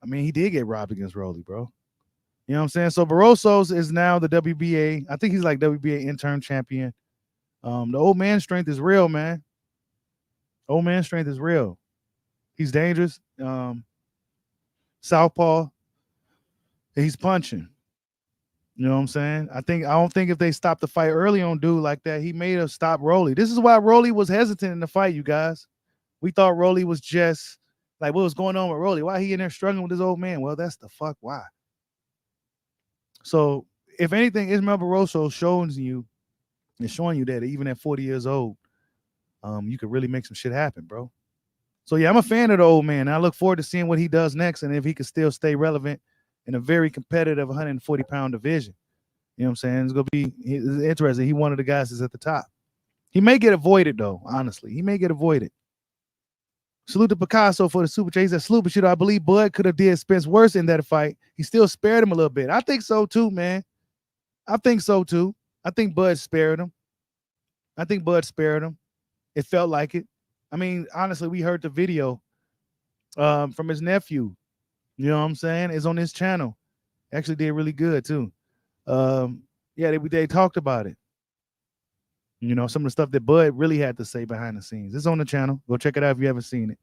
I mean, he did get robbed against Rolly, bro. You know what I'm saying? So Barroso's is now the WBA. I think he's like WBA interim champion. The old man strength is real, man. Old man strength is real. He's dangerous. Southpaw. He's punching. You know what I'm saying? I don't think if they stopped the fight early on dude like that, he may have stopped Rolly. This is why Rolly was hesitant in the fight, you guys. We thought Rolly was just like, what was going on with Rolly? Why he in there struggling with his old man? Well, that's the fuck why. So if anything, Ismael Barroso is showing you that even at 40 years old, you could really make some shit happen, bro. So yeah, I'm a fan of the old man. I look forward to seeing what he does next and if he can still stay relevant in a very competitive 140-pound division. You know what I'm saying? It's gonna be interesting. He one of the guys that's at the top. He may get avoided though, honestly. He may get avoided. Salute to Picasso for the super chat. He said, salute, but you know, I believe Bud could have did Spence worse in that fight. He still spared him a little bit. I think so too, man. I think so too. I think Bud spared him. It felt like it. I mean, honestly, we heard the video from his nephew. You know what I'm saying? It's on his channel. Actually did really good too. Yeah, they talked about it. You know, some of the stuff that Bud really had to say behind the scenes. It's on the channel. Go check it out if you haven't seen it.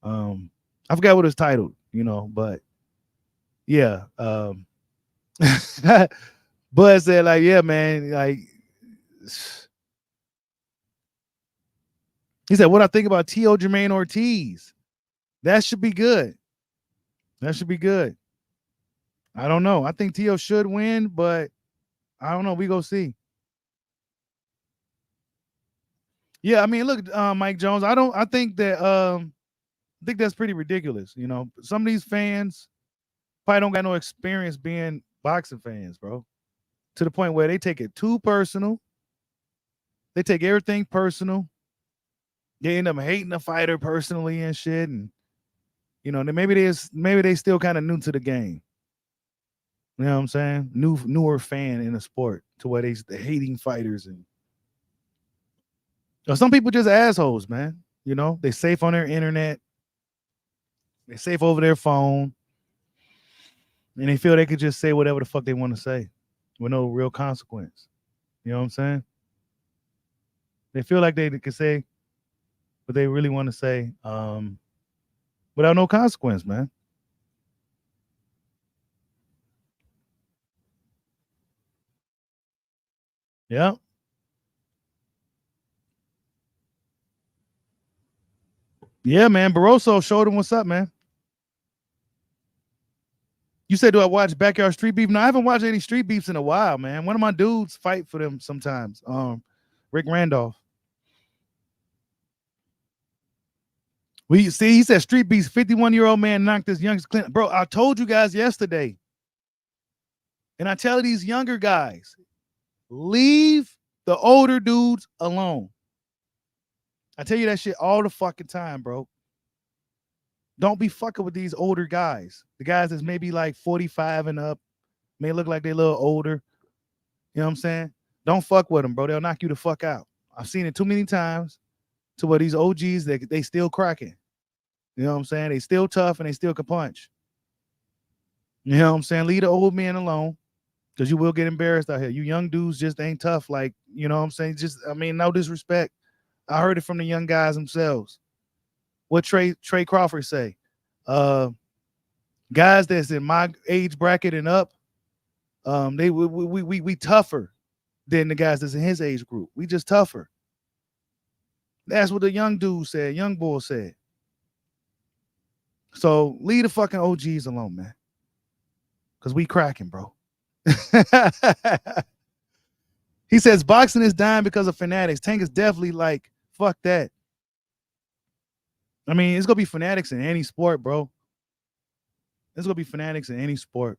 I forgot what it's titled, you know, but yeah. Bud said, like, yeah, man, like he said, what I think about T.O. Jermaine Ortiz. That should be good. That should be good. I don't know. I think T.O. should win, but I don't know. We go see. Yeah, I mean, look, Mike Jones. I think that's pretty ridiculous. You know, some of these fans probably don't got no experience being boxing fans, bro. To the point where they take it too personal. They take everything personal. They end up hating the fighter personally and shit. And you know, maybe they still kind of new to the game. You know what I'm saying? Newer fan in the sport to where they hating fighters and some people just assholes, man. You know, they safe on their internet. They safe over their phone. And they feel they could just say whatever the fuck they want to say with no real consequence. You know what I'm saying? They feel like they can say what they really want to say without no consequence, man. Yeah. Yeah, man. Barroso showed him what's up, man. You said, do I watch Backyard Street Beef? No, I haven't watched any Street Beefs in a while, man. One of my dudes fight for them sometimes. Rick Randolph. We see, he said Street Beefs, 51-year-old man knocked his youngest Clint. Bro, I told you guys yesterday. And I tell these younger guys, leave the older dudes alone. I tell you that shit all the fucking time, bro. Don't be fucking with these older guys. The guys that's maybe like 45 and up, may look like they're a little older. You know what I'm saying? Don't fuck with them, bro. They'll knock you the fuck out. I've seen it too many times to where these OGs, they still cracking. You know what I'm saying? They still tough and they still can punch. You know what I'm saying? Leave the old men alone because you will get embarrassed out here. You young dudes just ain't tough. Like, you know what I'm saying? Just, I mean, no disrespect. I heard it from the young guys themselves. What Trey Crawford say? Uh, Guys that's in my age bracket and up, they we tougher than the guys that's in his age group. We just tougher. That's what the young dude said, young boy said. So leave the fucking OGs alone, man. Cause we cracking, bro. He says boxing is dying because of fanatics. Tank is definitely like, fuck that. I mean, it's gonna be fanatics in any sport, bro. It's gonna be fanatics in any sport.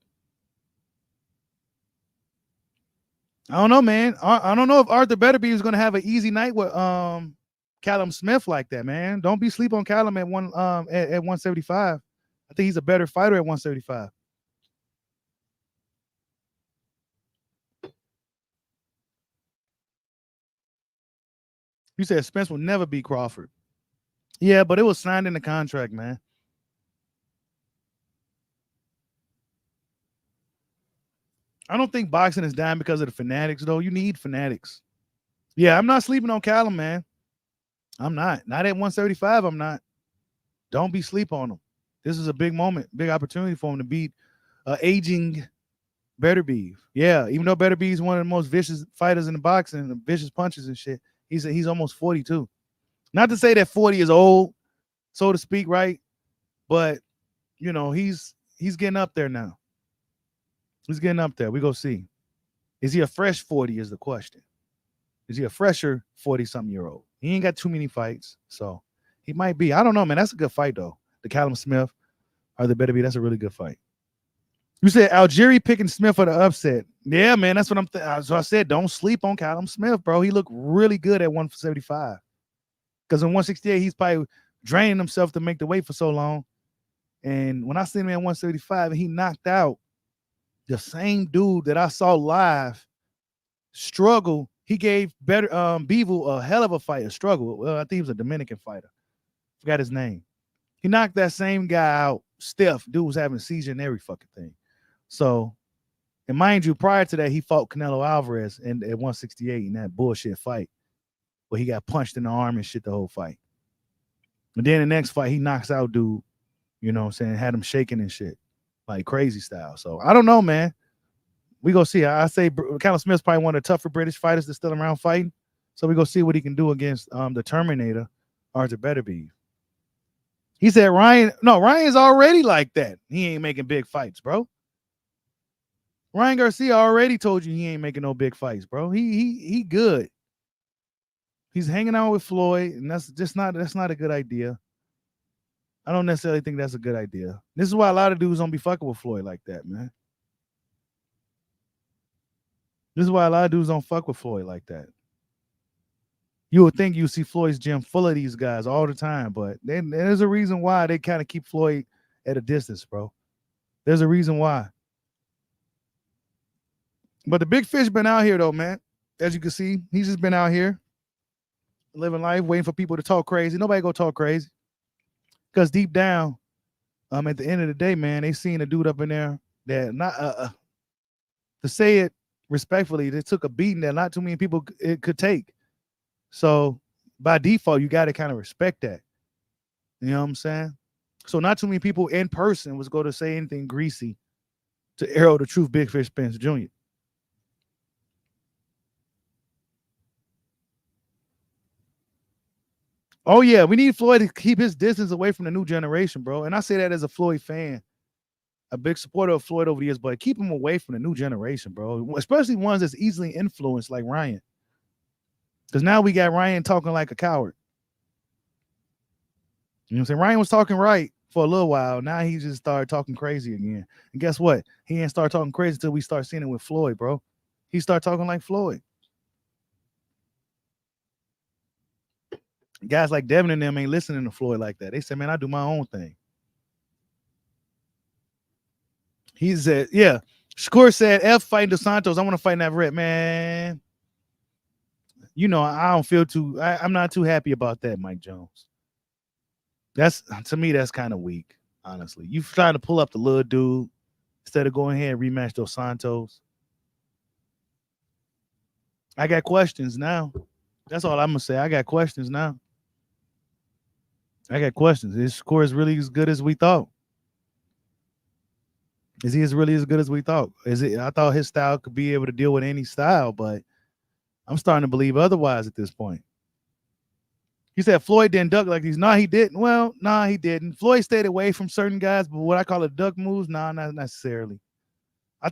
I don't know, man. I don't know if Arthur Beterbiev is gonna have an easy night with Callum Smith like that, man. Don't be sleep on Callum at at 175. I think he's a better fighter at 175. You said Spence will never beat Crawford. Yeah, but it was signed in the contract, man. I don't think boxing is dying because of the fanatics, though. You need fanatics. Yeah, I'm not sleeping on Callum, man. I'm not. Not at 175, I'm not. Don't be sleep on him. This is a big moment, big opportunity for him to beat aging Beterbiev. Yeah, even though Beterbiev is one of the most vicious fighters in the boxing, the vicious punches and shit, he's almost 42. Not to say that 40 is old, so to speak, right? But you know, he's getting up there now. He's getting up there. We go see. Is he a fresh 40 is the question. Is he a fresher 40-something-year-old? He ain't got too many fights, so he might be. I don't know, man. That's a good fight, though. The Callum Smith or the Beterbiev, that's a really good fight. You said Algieri picking Smith for the upset. Yeah, man, that's what so I said, don't sleep on Callum Smith, bro. He looked really good at 175. Because in 168, he's probably draining himself to make the weight for so long. And when I seen him at 175, he knocked out the same dude that I saw live struggle. He gave Bevel a hell of a fight, a struggle. Well, I think he was a Dominican fighter. Forgot his name. He knocked that same guy out. Stiff. Dude was having a seizure and every fucking thing. So, and mind you, prior to that, he fought Canelo Alvarez at 168 in that bullshit fight where he got punched in the arm and shit the whole fight. And then the next fight, he knocks out dude, you know what I'm saying, had him shaking and shit, like crazy style. So, I don't know, man. We go see. I say Callum Smith's probably one of the tougher British fighters that's still around fighting. So, we go see what he can do against the Terminator, Arthur Beterbiev. He said Ryan's already like that. He ain't making big fights, bro. Ryan Garcia already told you he ain't making no big fights, bro. He good. He's hanging out with Floyd, and that's not a good idea. I don't necessarily think that's a good idea. This is why a lot of dudes don't be fucking with Floyd like that, man. This is why a lot of dudes don't fuck with Floyd like that. You would think you see Floyd's gym full of these guys all the time, but there's a reason why they kind of keep Floyd at a distance, bro. There's a reason why. But the big fish been out here, though, man. As you can see, he's just been out here living life, waiting for people to talk crazy. Nobody go talk crazy. Because deep down, at the end of the day, man, they seen a dude up in there that not to say it respectfully, they took a beating that not too many people it could take. So by default, you got to kind of respect that. You know what I'm saying? So not too many people in person was going to say anything greasy to Errol the Truth Big Fish Spence Jr. Oh, yeah, we need Floyd to keep his distance away from the new generation, bro. And I say that as a Floyd fan, a big supporter of Floyd over the years, but keep him away from the new generation, bro, especially ones that's easily influenced like Ryan. Because now we got Ryan talking like a coward. You know what I'm saying? Ryan was talking right for a little while. Now he just started talking crazy again. And guess what? He ain't start talking crazy until we start seeing it with Floyd, bro. He start talking like Floyd. Guys like Devin and them ain't listening to Floyd like that. They said, man, I do my own thing. He said, yeah. Shakur said, F fighting Dos Santos. I want to fight Navarrete. Man, you know, I don't feel I'm not too happy about that, Mike Jones. To me, that's kind of weak, honestly. You trying to pull up the little dude instead of going ahead and rematch Dos Santos. I got questions now. That's all I'm gonna say. I got questions now. I got questions. His score is really as good as we thought. Is he as really as good as we thought? Is it? I thought his style could be able to deal with any style, but I'm starting to believe otherwise at this point. He said Floyd didn't duck like these. Nah, he didn't. Well, nah, he didn't. Floyd stayed away from certain guys, but what I call a duck moves, nah, not necessarily. I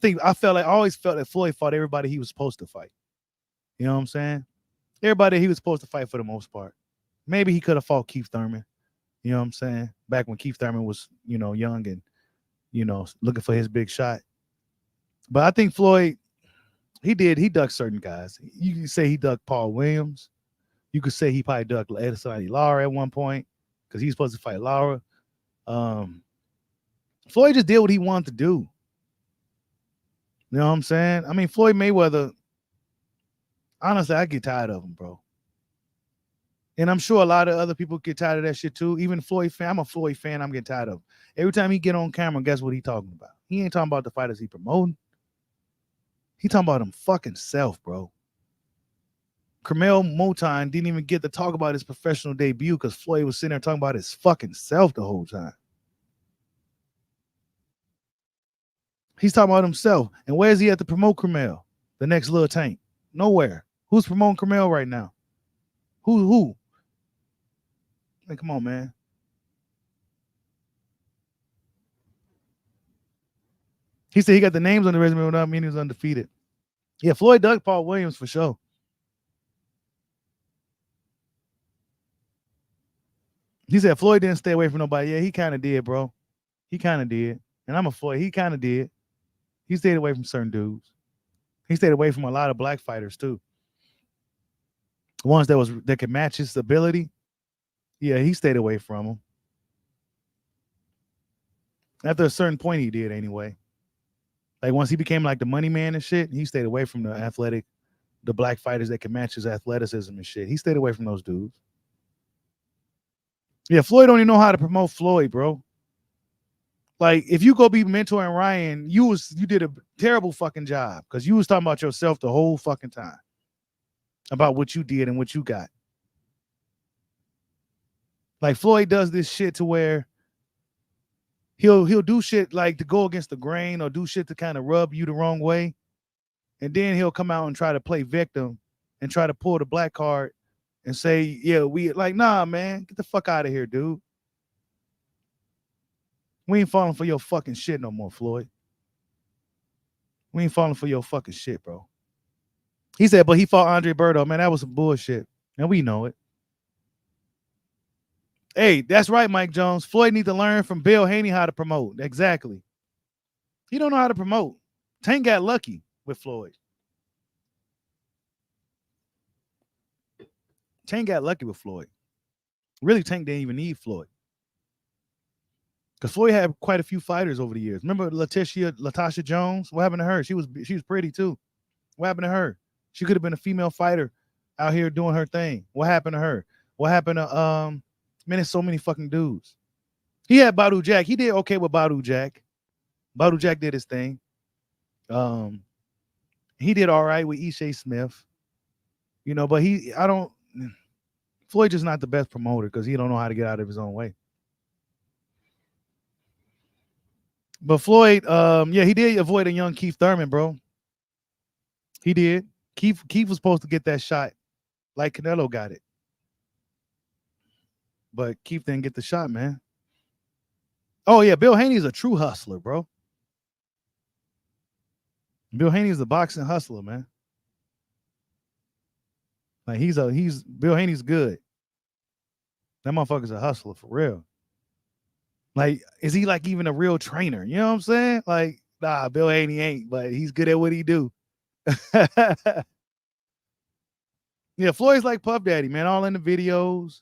always felt that Floyd fought everybody he was supposed to fight. You know what I'm saying? Everybody he was supposed to fight for the most part. Maybe he could have fought Keith Thurman. You know what I'm saying? Back when Keith Thurman was, young and, looking for his big shot. But I think Floyd, he ducked certain guys. You can say he ducked Paul Williams. You could say he probably ducked Edson Lara at one point because he's supposed to fight Lara. Floyd just did what he wanted to do. You know what I'm saying? I mean, Floyd Mayweather, honestly, I get tired of him, bro. And I'm sure a lot of other people get tired of that shit too. Even Floyd fan, I'm a Floyd fan. I'm getting tired of him. Every time he get on camera, guess what he talking about? He ain't talking about the fighters he promoting. He talking about him fucking self, bro. Carmel Moton didn't even get to talk about his professional debut because Floyd was sitting there talking about his fucking self the whole time. He's talking about himself. And where's he at to promote Carmel? The next little tank? Nowhere. Who's promoting Carmel right now? Who? Hey, come on, man. He said he got the names on the resume without meaning he was undefeated. Yeah, Floyd ducked Paul Williams for sure. He said Floyd didn't stay away from nobody. Yeah, he kind of did, bro. He kind of did. And I'm a Floyd. He kind of did. He stayed away from certain dudes. He stayed away from a lot of black fighters too. Ones that could match his ability. Yeah, he stayed away from them. After a certain point, he did anyway. Like once he became like the money man and shit, he stayed away from the black fighters that can match his athleticism and shit. He stayed away from those dudes. Yeah, Floyd don't even know how to promote Floyd, bro. Like if you go be mentoring Ryan, you did a terrible fucking job because you was talking about yourself the whole fucking time about what you did and what you got. Like Floyd does this shit to where he'll do shit like to go against the grain or do shit to kind of rub you the wrong way. And then he'll come out and try to play victim and try to pull the black card and say, yeah, nah, man, get the fuck out of here, dude. We ain't falling for your fucking shit no more, Floyd. We ain't falling for your fucking shit, bro. He said, but he fought Andre Berto. Man, that was some bullshit. And we know it. Hey, that's right, Mike Jones. Floyd needs to learn from Bill Haney how to promote. Exactly. He don't know how to promote. Tank got lucky with Floyd. Tank got lucky with Floyd. Really, Tank didn't even need Floyd. Because Floyd had quite a few fighters over the years. Remember Latasha Jones? What happened to her? She was pretty too. What happened to her? She could have been a female fighter out here doing her thing. What happened to her? What happened to man, there's so many fucking dudes. He had Badu Jack. He did okay with Badu Jack. Badu Jack did his thing. He did all right with Ishe Smith. But Floyd just not the best promoter because he don't know how to get out of his own way. But Floyd, he did avoid a young Keith Thurman, bro. He did. Keith was supposed to get that shot like Canelo got it. But Keith didn't get the shot, man. Oh, yeah, Bill Haney's a true hustler, bro. Bill Haney's a boxing hustler, man. Like Bill Haney's good. That motherfucker's a hustler for real. Like, is he like even a real trainer? You know what I'm saying? Like, nah, Bill Haney ain't, but he's good at what he do. Yeah, Floyd's like Puff Daddy, man, all in the videos.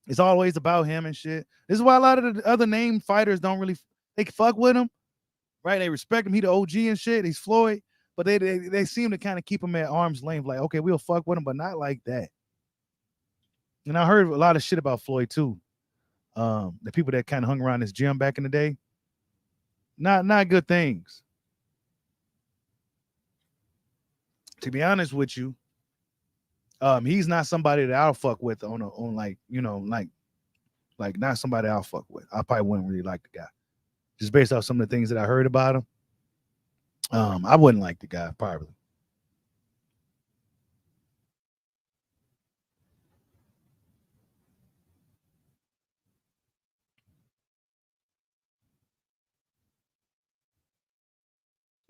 It's always about him and shit. This is why a lot of the other named fighters don't really they fuck with him, right? They respect him. He the OG and shit. He's Floyd, but they seem to kind of keep him at arm's length. Like, okay, we'll fuck with him, but not like that. And I heard a lot of shit about Floyd too. the people that kind of hung around this gym back in the day. Not good things. To be honest with you, he's not somebody that I'll fuck with on like, like not somebody I'll fuck with. I probably wouldn't really like the guy. Just based off some of the things that I heard about him. I wouldn't like the guy, probably.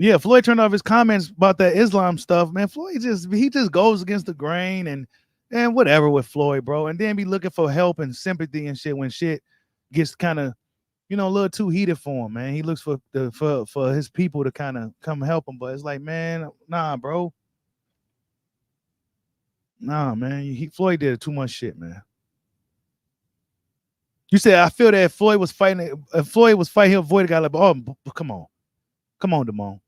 Yeah, Floyd turned off his comments about that Islam stuff, man. Floyd just goes against the grain and whatever with Floyd, bro. And then be looking for help and sympathy and shit when shit gets kind of, a little too heated for him, man. He looks for his people to kind of come help him, but it's like, man, nah, bro. Nah, man. Floyd did too much shit, man. You said I feel that if Floyd was fighting, he'll avoid a guy like, oh, come on, Damone.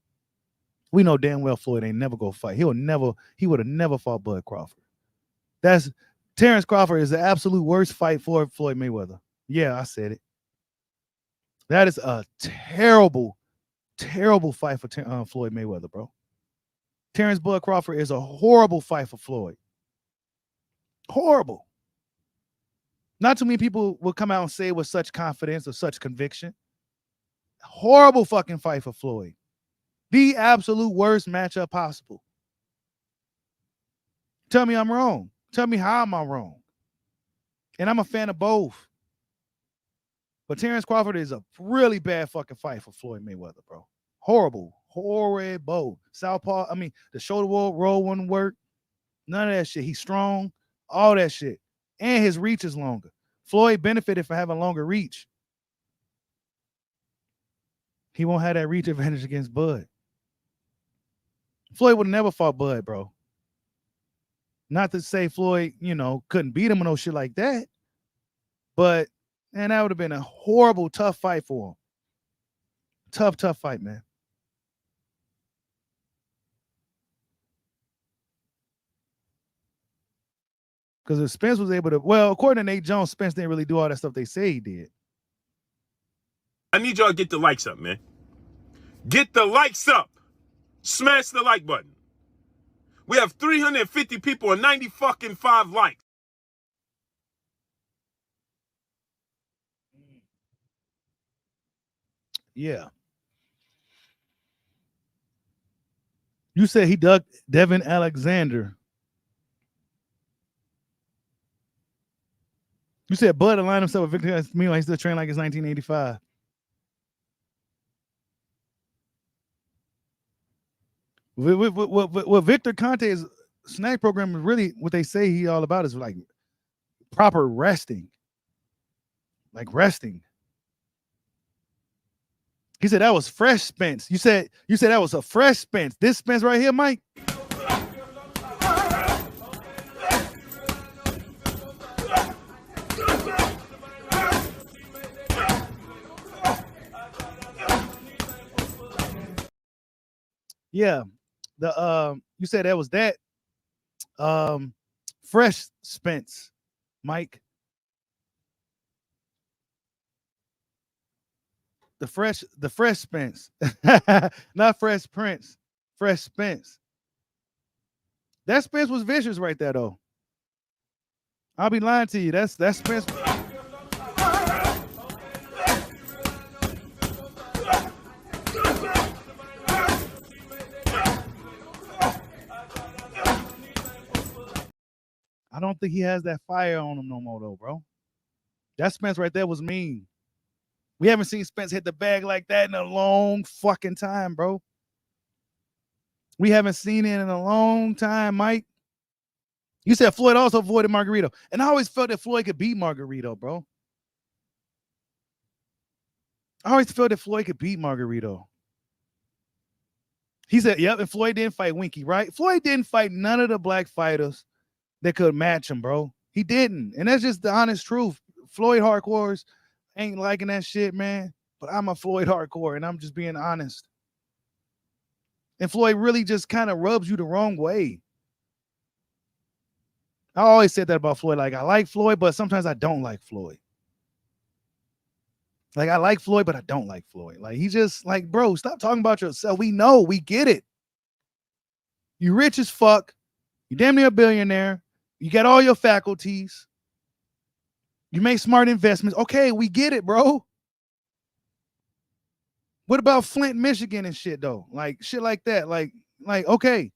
We know damn well Floyd ain't never go fight. He would have never fought Bud Crawford. That's Terence Crawford is the absolute worst fight for Floyd Mayweather. Yeah, I said it. That is a terrible, terrible fight for Floyd Mayweather, bro. Terence Bud Crawford is a horrible fight for Floyd. Horrible. Not too many people will come out and say it with such confidence or such conviction. Horrible fucking fight for Floyd. The absolute worst matchup possible. Tell me I'm wrong. Tell me how am I wrong. And I'm a fan of both. But Terence Crawford is a really bad fucking fight for Floyd Mayweather, bro. Horrible. Horrible. Southpaw, the shoulder roll wouldn't work. None of that shit. He's strong. All that shit. And his reach is longer. Floyd benefited from having longer reach. He won't have that reach advantage against Bud. Floyd would have never fought Bud, bro. Not to say Floyd, couldn't beat him or no shit like that. But, man, that would have been a horrible, tough fight for him. Tough fight, man. Because if Spence was able to, well, according to Nate Jones, Spence didn't really do all that stuff they say he did. I need y'all to get the likes up, man. Get the likes up. Smash the like button. We have 350 people and 90 fucking 5 likes. Yeah. You said he dug Devin Alexander. You said Bud aligned himself with Victor. Meanwhile, he still trained like it's 1985. What Victor Conte's snack program is really what they say he all about is like proper resting. Like resting. He said that was fresh Spence. You said that was a fresh Spence. This Spence right here, Mike. Yeah. You said that was that fresh Spence, Mike. The fresh Spence. Not Fresh Prince. Fresh Spence. That Spence was vicious right there, though. I'll be lying to you. That's Spence. I don't think he has that fire on him no more, though, bro. That Spence right there was mean. We haven't seen Spence hit the bag like that in a long fucking time, bro. We haven't seen it in a long time, Mike. You said Floyd also avoided Margarito. And I always felt that Floyd could beat Margarito, bro. I always felt that Floyd could beat Margarito. He said, yep, and Floyd didn't fight Winky, right? Floyd didn't fight none of the black fighters that could match him, bro. He didn't. And that's just the honest truth. Floyd hardcores ain't liking that shit, man. But I'm a Floyd hardcore, and I'm just being honest. And Floyd really just kind of rubs you the wrong way. I always said that about Floyd. Like, I like Floyd, but sometimes I don't like Floyd. Like, I like Floyd, but I don't like Floyd. Like, he just like, bro, stop talking about yourself. We know, we get it. You rich as fuck. You damn near a billionaire. You got all your faculties. You make smart investments. Okay, we get it, bro. What about Flint, Michigan and shit though? Like shit like that. Like okay.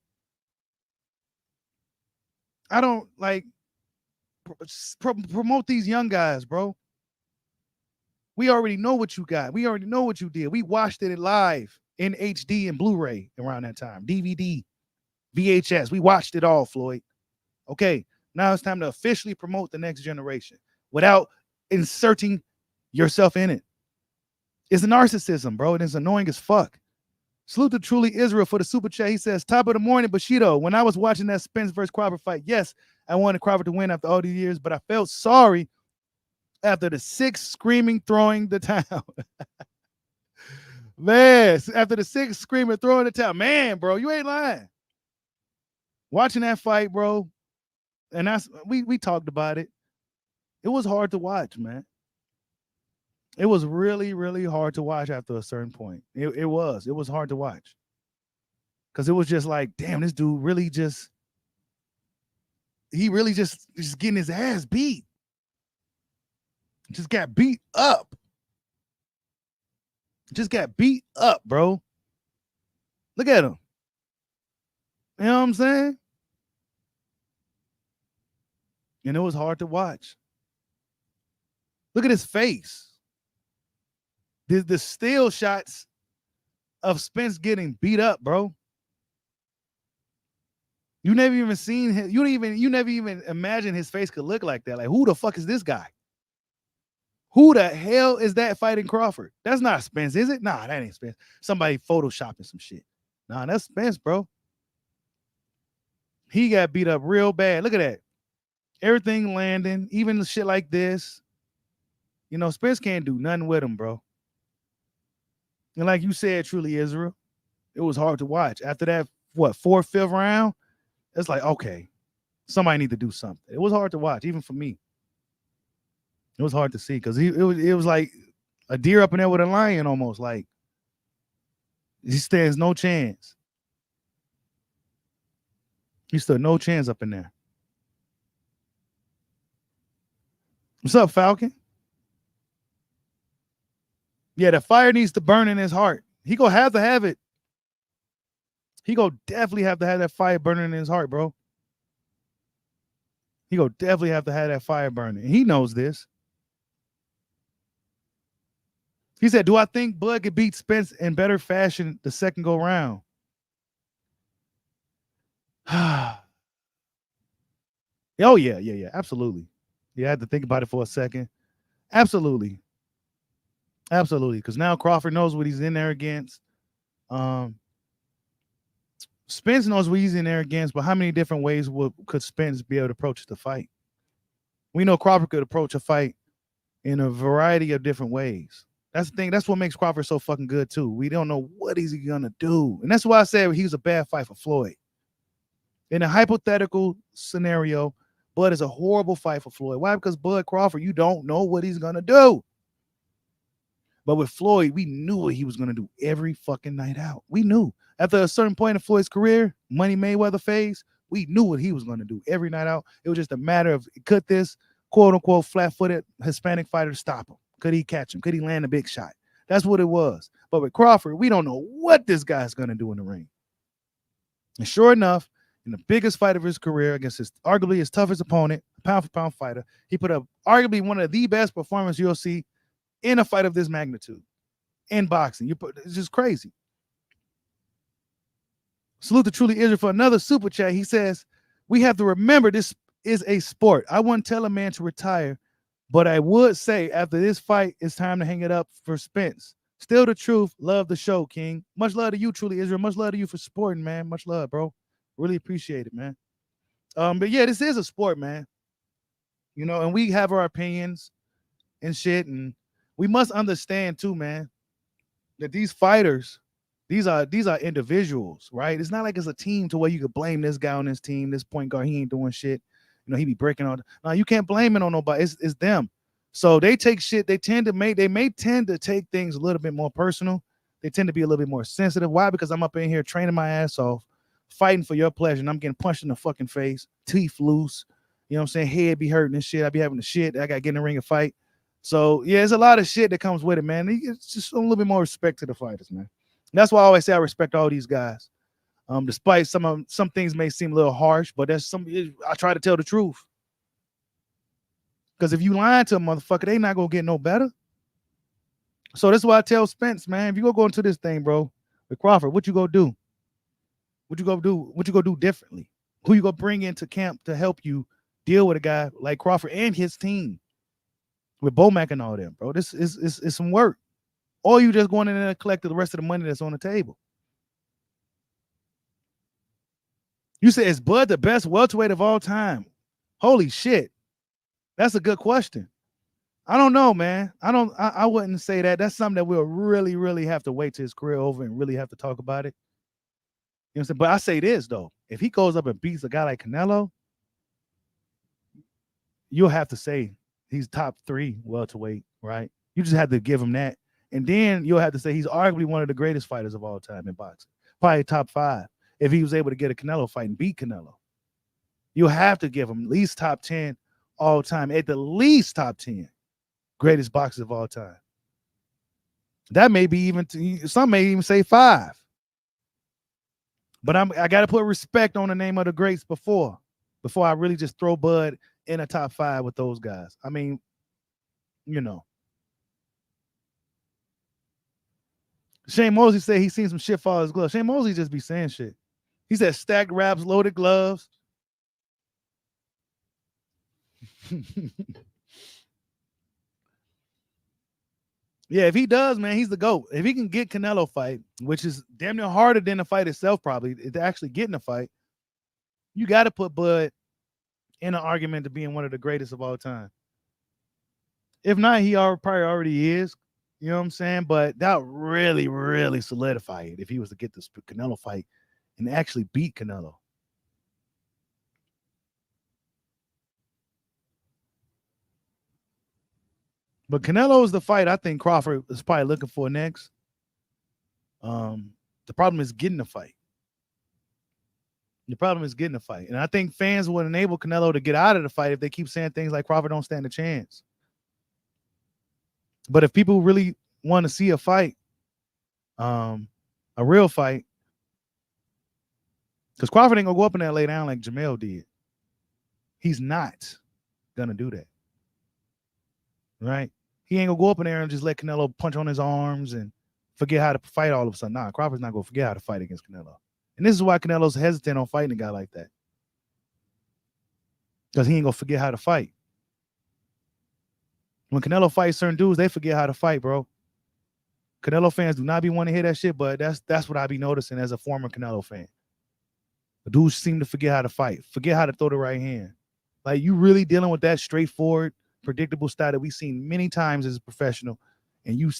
I don't like promote these young guys, bro. We already know what you got. We already know what you did. We watched it live in HD and Blu-ray around that time. DVD, VHS. We watched it all, Floyd. Okay, now it's time to officially promote the next generation without inserting yourself in it. It's a narcissism, bro. It is annoying as fuck. Salute to Truly Israel for the super chat. He says, top of the morning, Bushido. When I was watching that Spence versus Crawford fight, yes, I wanted Crawford to win after all these years, but I felt sorry after the sixth screaming, throwing the towel. Man, after the sixth screaming, throwing the towel. Man, bro, you ain't lying. Watching that fight, bro, and that's we talked about it. It was hard to watch, man. It was really, really hard to watch after a certain point. It was hard to watch. Because it was just like, damn, this dude really just getting his ass beat. Just got beat up. Just got beat up, bro. Look at him. You know what I'm saying? And it was hard to watch. Look at his face. The still shots of Spence getting beat up, bro. You never even seen him. You never even imagined his face could look like that. Like, who the fuck is this guy? Who the hell is that fighting Crawford? That's not Spence, is it? Nah, that ain't Spence. Somebody photoshopping some shit. Nah, that's Spence, bro. He got beat up real bad. Look at that. Everything landing, even the shit like this. You know, Spence can't do nothing with him, bro. And like you said, Truly Israel, it was hard to watch. After that, fourth, fifth round, it's like, okay, somebody need to do something. It was hard to watch, even for me. It was hard to see because it was like a deer up in there with a lion almost. Like, he stands no chance. He stood no chance up in there. What's up, Falcon? Yeah, the fire needs to burn in his heart. He gonna have to have it. He gonna definitely have to have that fire burning in his heart, bro. He gonna definitely have to have that fire burning. And he knows this. He said, do I think Bud could beat Spence in better fashion the second go round? Oh, yeah, absolutely. You had to think about it for a second. Absolutely. Because now Crawford knows what he's in there against. Spence knows what he's in there against, but how many different ways could Spence be able to approach the fight? We know Crawford could approach a fight in a variety of different ways. That's the thing. That's what makes Crawford so fucking good, too. We don't know what he's going to do. And that's why I said he was a bad fight for Floyd. In a hypothetical scenario, Bud is a horrible fight for Floyd. Why? Because Bud Crawford, you don't know what he's going to do. But with Floyd, we knew what he was going to do every fucking night out. We knew. After a certain point in Floyd's career, Money Mayweather phase, we knew what he was going to do every night out. It was just a matter of, could this quote-unquote flat-footed Hispanic fighter stop him? Could he catch him? Could he land a big shot? That's what it was. But with Crawford, we don't know what this guy's going to do in the ring. And sure enough, in the biggest fight of his career against arguably his toughest opponent, pound-for-pound fighter, he put up arguably one of the best performances you'll see in a fight of this magnitude in boxing. It's just crazy. Salute to Truly Israel for another super chat. He says, we have to remember this is a sport. I wouldn't tell a man to retire, but I would say after this fight, it's time to hang it up for Spence. Still the truth. Love the show, King. Much love to you, Truly Israel. Much love to you for supporting, man. Much love, bro. Really appreciate it, man. But yeah, this is a sport, man. You know, and we have our opinions and shit, and we must understand too, man, that these fighters, these are individuals, right? It's not like it's a team to where you could blame this guy on this team, this point guard, he ain't doing shit. You know, he be breaking all. No, you can't blame it on nobody. It's them. So they take shit. They may tend to take things a little bit more personal. They tend to be a little bit more sensitive. Why? Because I'm up in here training my ass off, fighting for your pleasure, and I'm getting punched in the fucking face, teeth loose. You know what I'm saying? Head be hurting and shit. I be having the shit. I got to get in the ring and fight. So yeah, there's a lot of shit that comes with it, man. It's just a little bit more respect to the fighters, man. That's why I always say I respect all these guys. Despite some things may seem a little harsh, but I try to tell the truth. Because if you lying to a motherfucker, they not gonna get no better. So that's why I tell Spence, man, if you go into this thing, bro, with Crawford, what you gonna do? What you gonna do? What you gonna do differently? Who you gonna bring into camp to help you deal with a guy like Crawford and his team with Bomac and all them, bro? This is some work. Or you just going in there and collect the rest of the money that's on the table. You said, is Bud the best welterweight of all time? Holy shit. That's a good question. I don't know, man. I wouldn't say that. That's something that we'll really, really have to wait till his career over and really have to talk about it. You know what I'm saying? But I say this, though. If he goes up and beats a guy like Canelo, you'll have to say he's top 3 welterweight, right? You just have to give him that. And then you'll have to say he's arguably one of the greatest fighters of all time in boxing. Probably top 5 if he was able to get a Canelo fight and beat Canelo. You'll have to give him at least top 10 all time, at the least top 10 greatest boxers of all time. That may be some may even say 5. But I got to put respect on the name of the greats before I really just throw Bud in a top 5 with those guys. I mean, you know. Shane Mosley said he seen some shit fall his glove. Shane Mosley just be saying shit. He said stacked wraps, loaded gloves. Yeah, if he does, man, he's the GOAT. If he can get Canelo fight, which is damn near harder than the fight itself, probably, to actually get in a fight, you got to put Bud in an argument to being one of the greatest of all time. If not, he probably already is. You know what I'm saying? But that would really, really solidify it if he was to get this Canelo fight and actually beat Canelo. But Canelo is the fight I think Crawford is probably looking for next. The problem is getting the fight. The problem is getting the fight. And I think fans would enable Canelo to get out of the fight if they keep saying things like Crawford don't stand a chance. But if people really want to see a fight, a real fight, because Crawford ain't going to go up in there and lay down like Jamel did. He's not going to do that. Right? He ain't going to go up in there and just let Canelo punch on his arms and forget how to fight all of a sudden. Nah, Crawford's not going to forget how to fight against Canelo. And this is why Canelo's hesitant on fighting a guy like that. Because he ain't going to forget how to fight. When Canelo fights certain dudes, they forget how to fight, bro. Canelo fans do not be wanting to hear that shit, but that's what I be noticing as a former Canelo fan. The dudes seem to forget how to fight, forget how to throw the right hand. Like, you really dealing with that straightforward, predictable style that we've seen many times as a professional, and you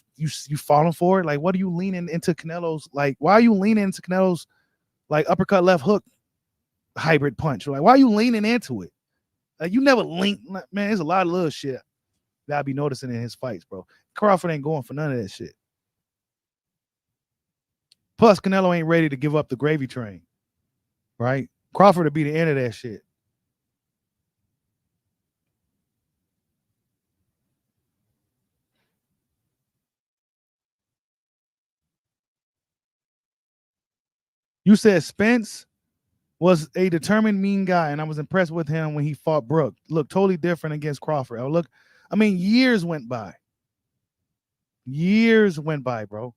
falling for it? Like, what are you leaning into Canelo's? Like, why are you leaning into Canelo's, like, uppercut left hook hybrid punch? Like, why are you leaning into it? Like, you never link. Man, there's a lot of little shit that I be noticing in his fights, bro. Crawford ain't going for none of that shit. Plus, Canelo ain't ready to give up the gravy train, right? Crawford will be the end of that shit. You said Spence was a determined, mean guy, and I was impressed with him when he fought Brook. Looked totally different against Crawford. Years went by. Years went by, bro.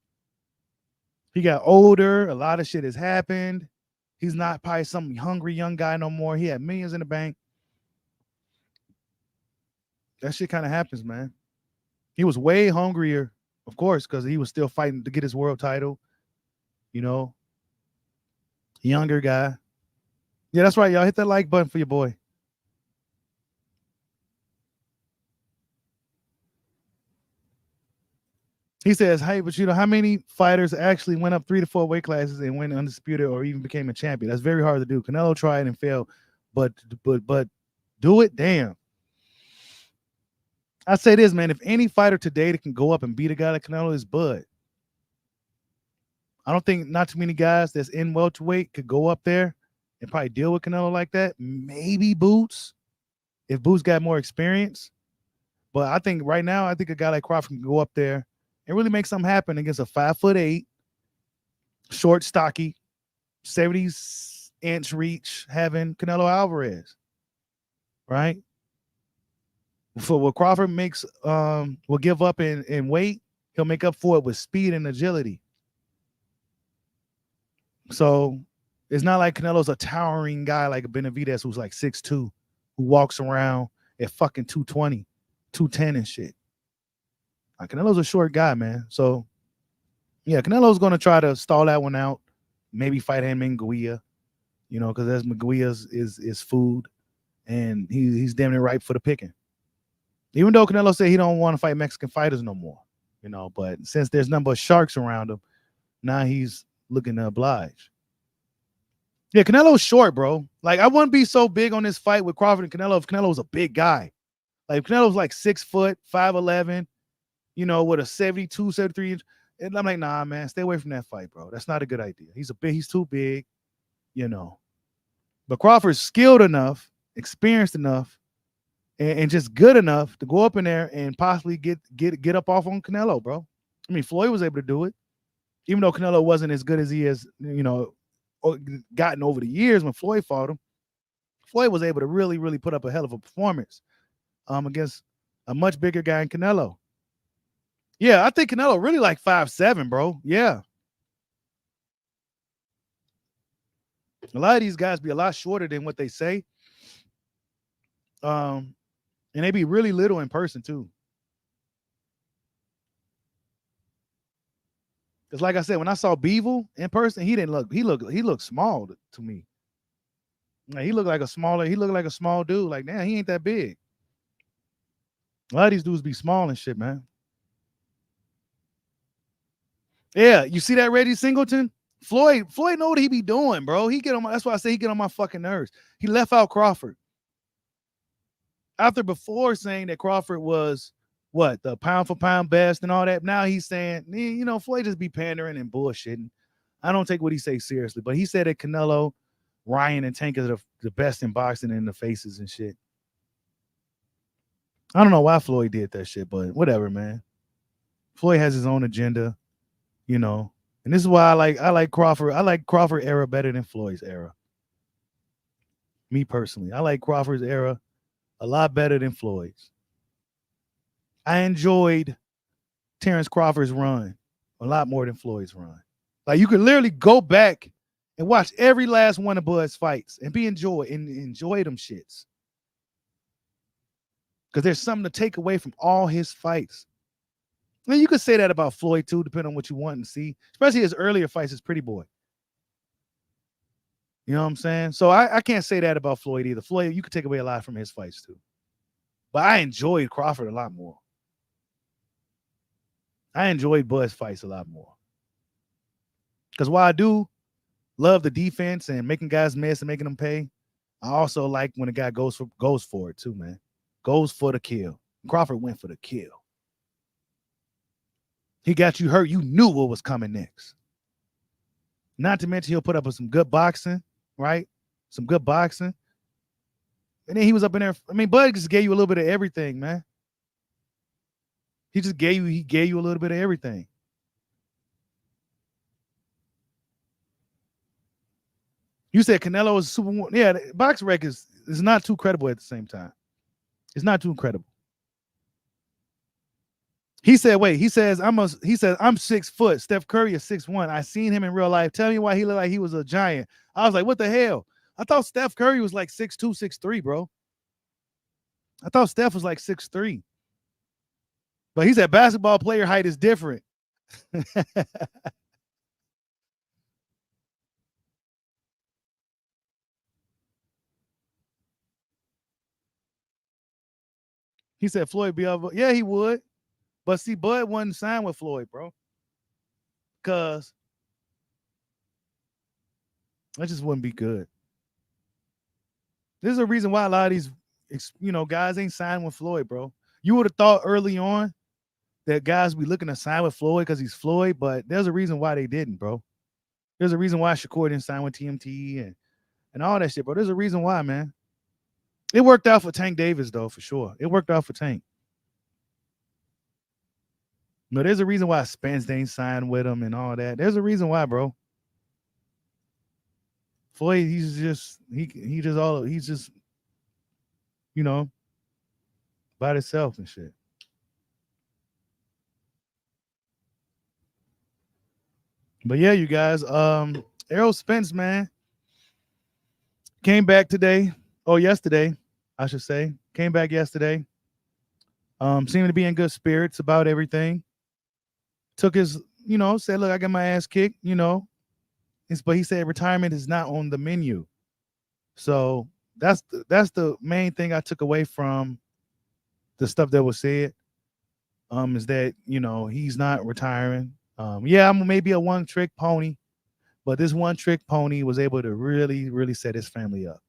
He got older. A lot of shit has happened. He's not probably some hungry young guy no more. He had millions in the bank. That shit kind of happens, man. He was way hungrier, of course, because he was still fighting to get his world title. You know, younger guy. Yeah, that's right, y'all. Hit that like button for your boy. He says, hey, but you know, how many fighters actually went up 3 to 4 weight classes and went undisputed or even became a champion? That's very hard to do. Canelo tried and failed, but do it? Damn. I say this, man. If any fighter today that can go up and beat a guy like Canelo is Bud. I don't think not too many guys that's in welterweight could go up there and probably deal with Canelo like that. Maybe Boots, if Boots got more experience. But I think right now, I think a guy like Crawford can go up there and really make something happen against a 5'8", short, stocky, 70-inch reach having Canelo Alvarez, right? So what Crawford makes will give up in weight, he'll make up for it with speed and agility. So it's not like Canelo's a towering guy like Benavidez who's like 6'2", who walks around at fucking 220, 210 and shit. Like Canelo's a short guy, man. So yeah, Canelo's gonna try to stall that one out. Maybe fight him in Guia, because that's Guia's is food, and he's damn near ripe for the picking. Even though Canelo said he don't want to fight Mexican fighters no more, but since there's nothing but sharks around him, now he's looking to oblige. Yeah, Canelo's short, bro. Like, I wouldn't be so big on this fight with Crawford and Canelo if Canelo was a big guy. Like, Canelo's like 6 foot, 5'11", with a 72, 73 inch. And I'm like, nah, man, stay away from that fight, bro. That's not a good idea. He's too big, But Crawford's skilled enough, experienced enough, and just good enough to go up in there and possibly get up off on Canelo, bro. I mean, Floyd was able to do it, even though Canelo wasn't as good as he has, gotten over the years when Floyd fought him. Floyd was able to really, really put up a hell of a performance against a much bigger guy in Canelo. Yeah, I think Canelo really like 5'7", bro. Yeah. A lot of these guys be a lot shorter than what they say. And they be really little in person too. Because like I said, when I saw Bevel in person, he looked small to me. Like, he looked like a small dude. Like, damn, he ain't that big. A lot of these dudes be small and shit, man. Yeah, you see that Reggie Singleton? Floyd know what he be doing, bro. That's why I say he get on my fucking nerves. He left out Crawford. Before saying that Crawford was the pound for pound best and all that. Now he's saying, Floyd just be pandering and bullshitting. I don't take what he says seriously, but he said that Canelo, Ryan, and Tank are the best in boxing in the faces and shit. I don't know why Floyd did that shit, but whatever, man. Floyd has his own agenda, and this is why I like Crawford. I like Crawford era better than Floyd's era. Me personally, I like Crawford's era a lot better than Floyd's. I enjoyed Terence Crawford's run a lot more than Floyd's run. Like, you could literally go back and watch every last one of Bud's fights and enjoy them shits. Because there's something to take away from all his fights. And you could say that about Floyd too, depending on what you want to see, especially his earlier fights as Pretty Boy. You know what I'm saying? So I can't say that about Floyd either. Floyd, you could take away a lot from his fights too. But I enjoyed Crawford a lot more. I enjoyed Bud's fights a lot more. Because while I do love the defense and making guys miss and making them pay, I also like when a guy goes for it too, man. Goes for the kill. Crawford went for the kill. He got you hurt. You knew what was coming next. Not to mention he'll put up with some good boxing, right? Some good boxing. And then he was up in there. I mean, Bud just gave you a little bit of everything, man. He gave you a little bit of everything. You said Canelo is super. Yeah, the box record is not too credible at the same time. It's not too credible. He says I'm 6 foot. Steph Curry is 6'1". I seen him in real life. Tell me why he looked like he was a giant. I was like, what the hell? I thought Steph Curry was like 6'2", 6'3", bro. I thought Steph was like 6'3". But he said basketball player height is different. He said Floyd be over. Yeah, he would. But see, Bud wasn't signed with Floyd, bro. Because that just wouldn't be good. This is a reason why a lot of these, guys ain't signed with Floyd, bro. You would have thought early on that guys be looking to sign with Floyd because he's Floyd, but there's a reason why they didn't, bro. There's a reason why Shakur didn't sign with TMT and all that shit, bro. There's a reason why, man. It worked out for Tank Davis, though, for sure. It worked out for Tank. No, there's a reason why Spence didn't sign with him and all that. There's a reason why, bro. Floyd, he's just you know by himself and shit. But yeah, you guys, Errol Spence, man, came back today. Oh, yesterday, I should say. Came back yesterday. Seemed to be in good spirits about everything. Took his, said, look, I got my ass kicked, but he said retirement is not on the menu. So that's the main thing I took away from the stuff that was said. Is that he's not retiring. Yeah, I'm maybe a one trick pony, but this one trick pony was able to really, really set his family up.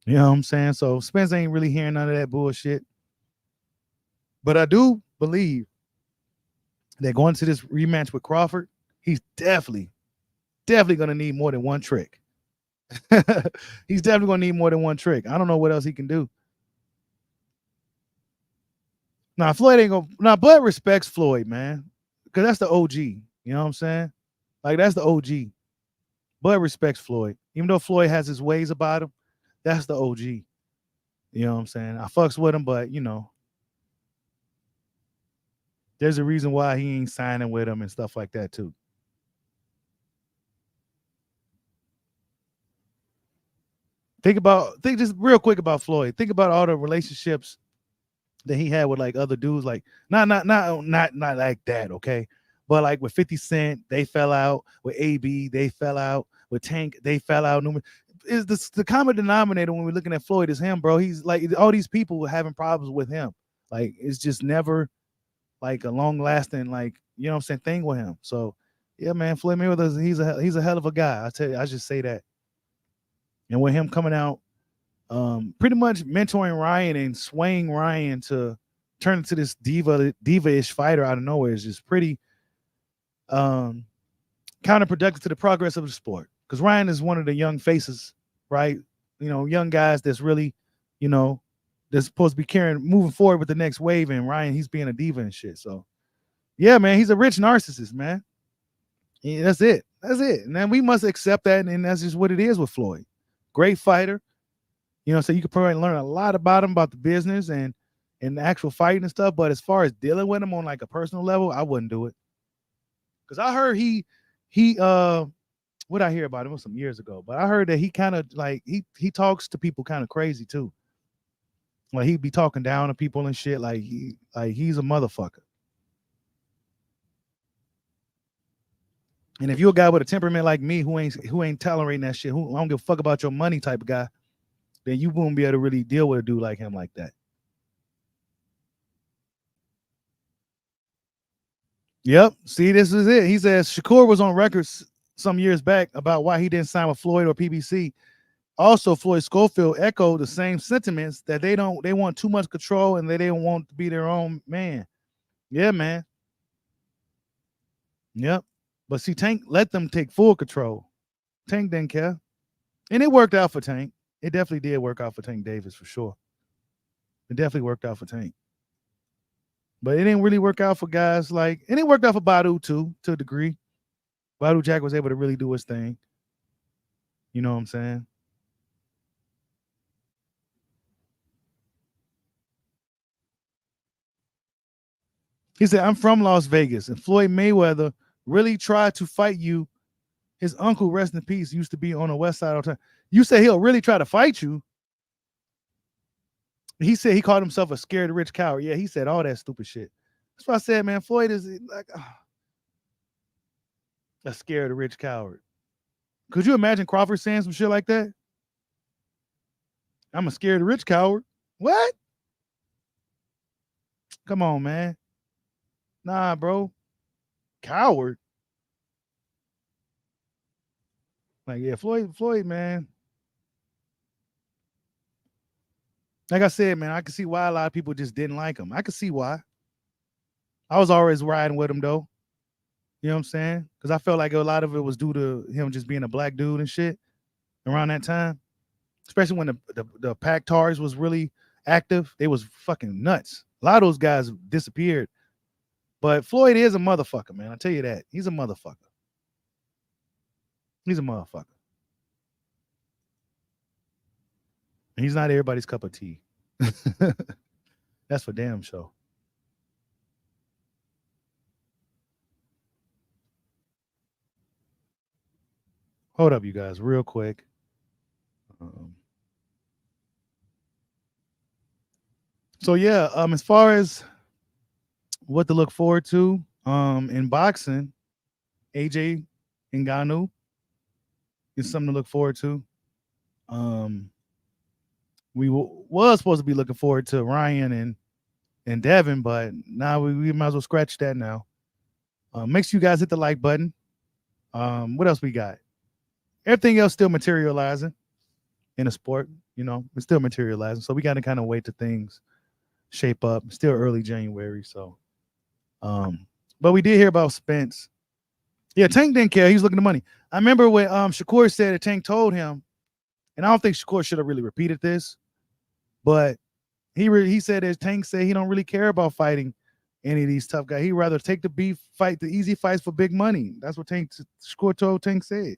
You know what I'm saying? So Spence ain't really hearing none of that bullshit. But I do believe that going to this rematch with Crawford, he's definitely gonna need more than one trick. He's definitely gonna need more than one trick. I don't know what else he can do. Now Floyd ain't gonna. Now Bud respects Floyd, man, because that's the OG. You know what I'm saying? Like that's the OG. Bud respects Floyd, even though Floyd has his ways about him. That's the OG. You know what I'm saying? I fucks with him, but there's a reason why he ain't signing with him and stuff like that too. Think just real quick about Floyd. Think about all the relationships that he had with like other dudes, like not like that, okay? But like with 50 Cent, they fell out. With AB, they fell out. With Tank, they fell out. Is this the common denominator when we're looking at Floyd is him, bro? He's like all these people having problems with him. Like it's just never like a long lasting, like, what I'm saying, thing with him. So yeah, man, Floyd Mayweather, he's a hell of a guy. I tell you, I just say that. And with him coming out, pretty much mentoring Ryan and swaying Ryan to turn into this diva-ish fighter out of nowhere is just pretty um, counterproductive to the progress of the sport. Because Ryan is one of the young faces, right? Young guys that's really, you know, that's supposed to be moving forward with the next wave. And Ryan, he's being a diva and shit. So yeah, man, he's a rich narcissist, man. Yeah, that's it. That's it. And then we must accept that, and that's just what it is with Floyd. Great fighter. So you could probably learn a lot about him, about the business and the actual fighting and stuff. But as far as dealing with him on like a personal level, I wouldn't do it. Because I heard he what I hear about him was some years ago, but I heard that he kind of like he talks to people kind of crazy too. Like he'd be talking down to people and shit. Like he's a motherfucker. And if you're a guy with a temperament like me who ain't tolerating that shit, who I don't give a fuck about your money type of guy, then you won't be able to really deal with a dude like him like that. Yep. See, this is it. He says Shakur was on record some years back about why he didn't sign with Floyd or PBC. Also, Floyd Schofield echoed the same sentiments that they want too much control and they don't want to be their own man. Yeah, man. Yep. But see, Tank let them take full control. Tank didn't care. And it worked out for Tank. It definitely did work out for Tank Davis for sure. It definitely worked out for Tank. But it didn't really work out for guys like, and it worked out for Badu too, to a degree. Badu Jack was able to really do his thing. You know what I'm saying? He said, I'm from Las Vegas, and Floyd Mayweather really tried to fight you. His uncle, rest in peace, used to be on the west side all the time. You say he'll really try to fight you? He said he called himself a scared rich coward. Yeah, he said all that stupid shit. That's why I said, man, Floyd is like a scared rich coward. Could you imagine Crawford saying some shit like that? I'm a scared rich coward. What? Come on, man. Nah, bro. Coward. Like, yeah, Floyd, man. Like I said, man, I can see why a lot of people just didn't like him. I can see why. I was always riding with him though. You know what I'm saying? Because I felt like a lot of it was due to him just being a black dude and shit around that time. Especially when the pack tars was really active. They was fucking nuts. A lot of those guys disappeared. But Floyd is a motherfucker, man. I tell you that. He's a motherfucker. He's a motherfucker. And he's not everybody's cup of tea. That's for damn sure. Hold up, you guys, real quick. Um, so yeah, as far as what to look forward to, in boxing, AJ Ngannou is something to look forward to. Um, we was supposed to be looking forward to Ryan and Devin, but now we might as well scratch that now. Make sure you guys hit the like button. What else we got? Everything else still materializing in the sport. You know, it's still materializing. So we got to kind of wait till things shape up. It's still early January, so. But we did hear about Spence. Yeah, Tank didn't care. He was looking at money. I remember when Shakur said that Tank told him, and I don't think Shakur should have really repeated this, but he said that Tank said he don't really care about fighting any of these tough guys. He'd rather take the beef, fight the easy fights for big money. That's what Shakur told Tank said.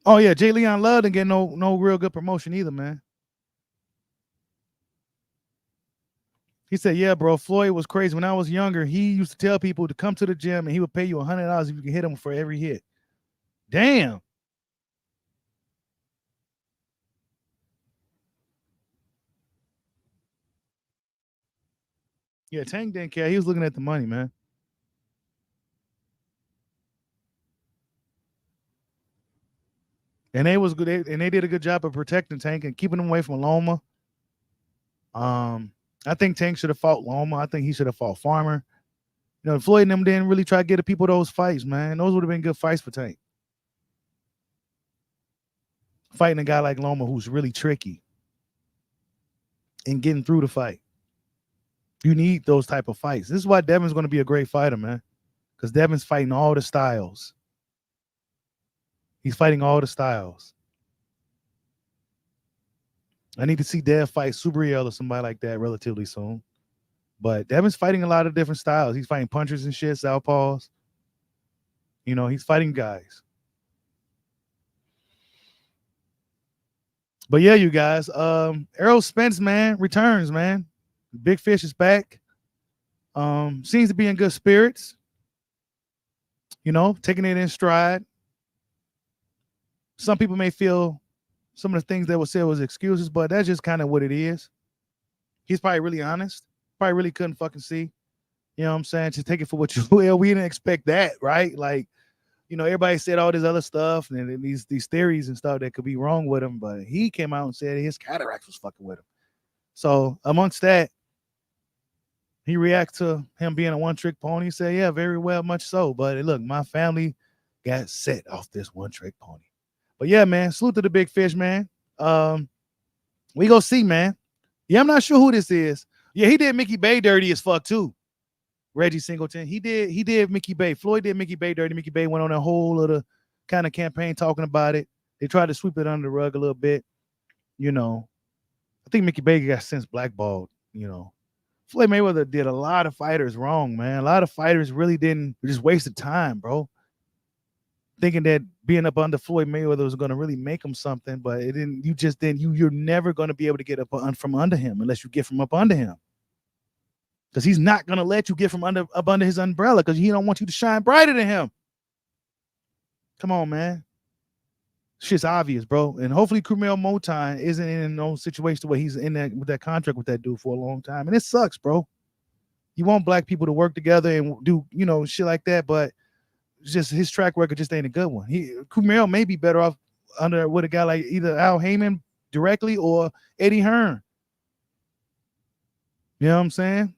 Oh yeah, Jay Leon Love didn't get no real good promotion either, man. He said, "Yeah, bro, Floyd was crazy. When I was younger, he used to tell people to come to the gym, and he would pay you $100 if you could hit him for every hit." Damn. Yeah, Tank didn't care. He was looking at the money, man. And they was good, and they did a good job of protecting Tank and keeping him away from Loma. I think Tank should have fought Loma. I think he should have fought Farmer. You know, Floyd and them didn't really try to get the people those fights, man. Those would have been good fights for Tank. Fighting a guy like Loma who's really tricky and getting through the fight. You need those type of fights. This is why Devin's going to be a great fighter, man. Because Devin's fighting all the styles. He's fighting all the styles. I need to see Dev fight Subriel or somebody like that relatively soon. But Devin's fighting a lot of different styles. He's fighting punchers and shit, southpaws. You know, he's fighting guys. But yeah, you guys, Errol Spence, man, returns, man. Big Fish is back. Seems to be in good spirits. You know, taking it in stride. Some people may feel some of the things that were said was excuses, but that's just kind of what it is. He's probably really honest. Probably really couldn't fucking see. You know what I'm saying? Just take it for what you will. We didn't expect that, right? Like, you know, everybody said all this other stuff and these theories and stuff that could be wrong with him, but he came out and said his cataracts was fucking with him. So amongst that, he reacts to him being a one-trick pony. He said, yeah, very well, much so. But look, my family got set off this one-trick pony. But yeah, man, salute to the Big Fish, man. We go see, man. Yeah, I'm not sure who this is. Yeah, he did Mickey Bay dirty as fuck too. Reggie Singleton. He did Mickey Bay. Floyd did Mickey Bay dirty. Mickey Bay went on a whole other kind of campaign talking about it. They tried to sweep it under the rug a little bit. You know, I think Mickey Bay got since blackballed, you know. Floyd Mayweather did a lot of fighters wrong, man. A lot of fighters really didn't, just wasted time, bro. Thinking that being up under Floyd Mayweather was going to really make him something, but it didn't. You just didn't. You're never going to be able to get up from under him unless you get from up under him, because he's not going to let you get from up under his umbrella because he don't want you to shine brighter than him. Come on, man. Shit's obvious, bro. And hopefully Kumel Motan isn't in no situation where he's in that with that contract with that dude for a long time, and it sucks, bro. You want black people to work together and do, you know, shit like that, but just his track record just ain't a good one. Kumel may be better off under with a guy like either Al Heyman directly or Eddie Hearn. You know what I'm saying?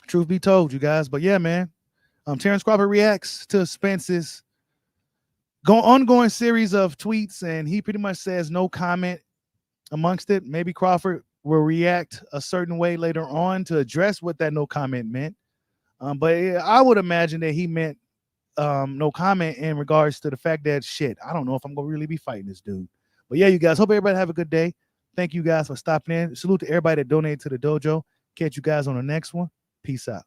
Truth be told, you guys. But yeah, man. Terence Crawford reacts to Spence's ongoing series of tweets, and he pretty much says no comment amongst it. Maybe Crawford will react a certain way later on to address what that no comment meant. But I would imagine that he meant no comment in regards to the fact that shit, I don't know if I'm gonna really be fighting this dude. But yeah, you guys, hope everybody have a good day. Thank you guys for stopping in. Salute to everybody that donated to the dojo. Catch you guys on the next one. Peace out.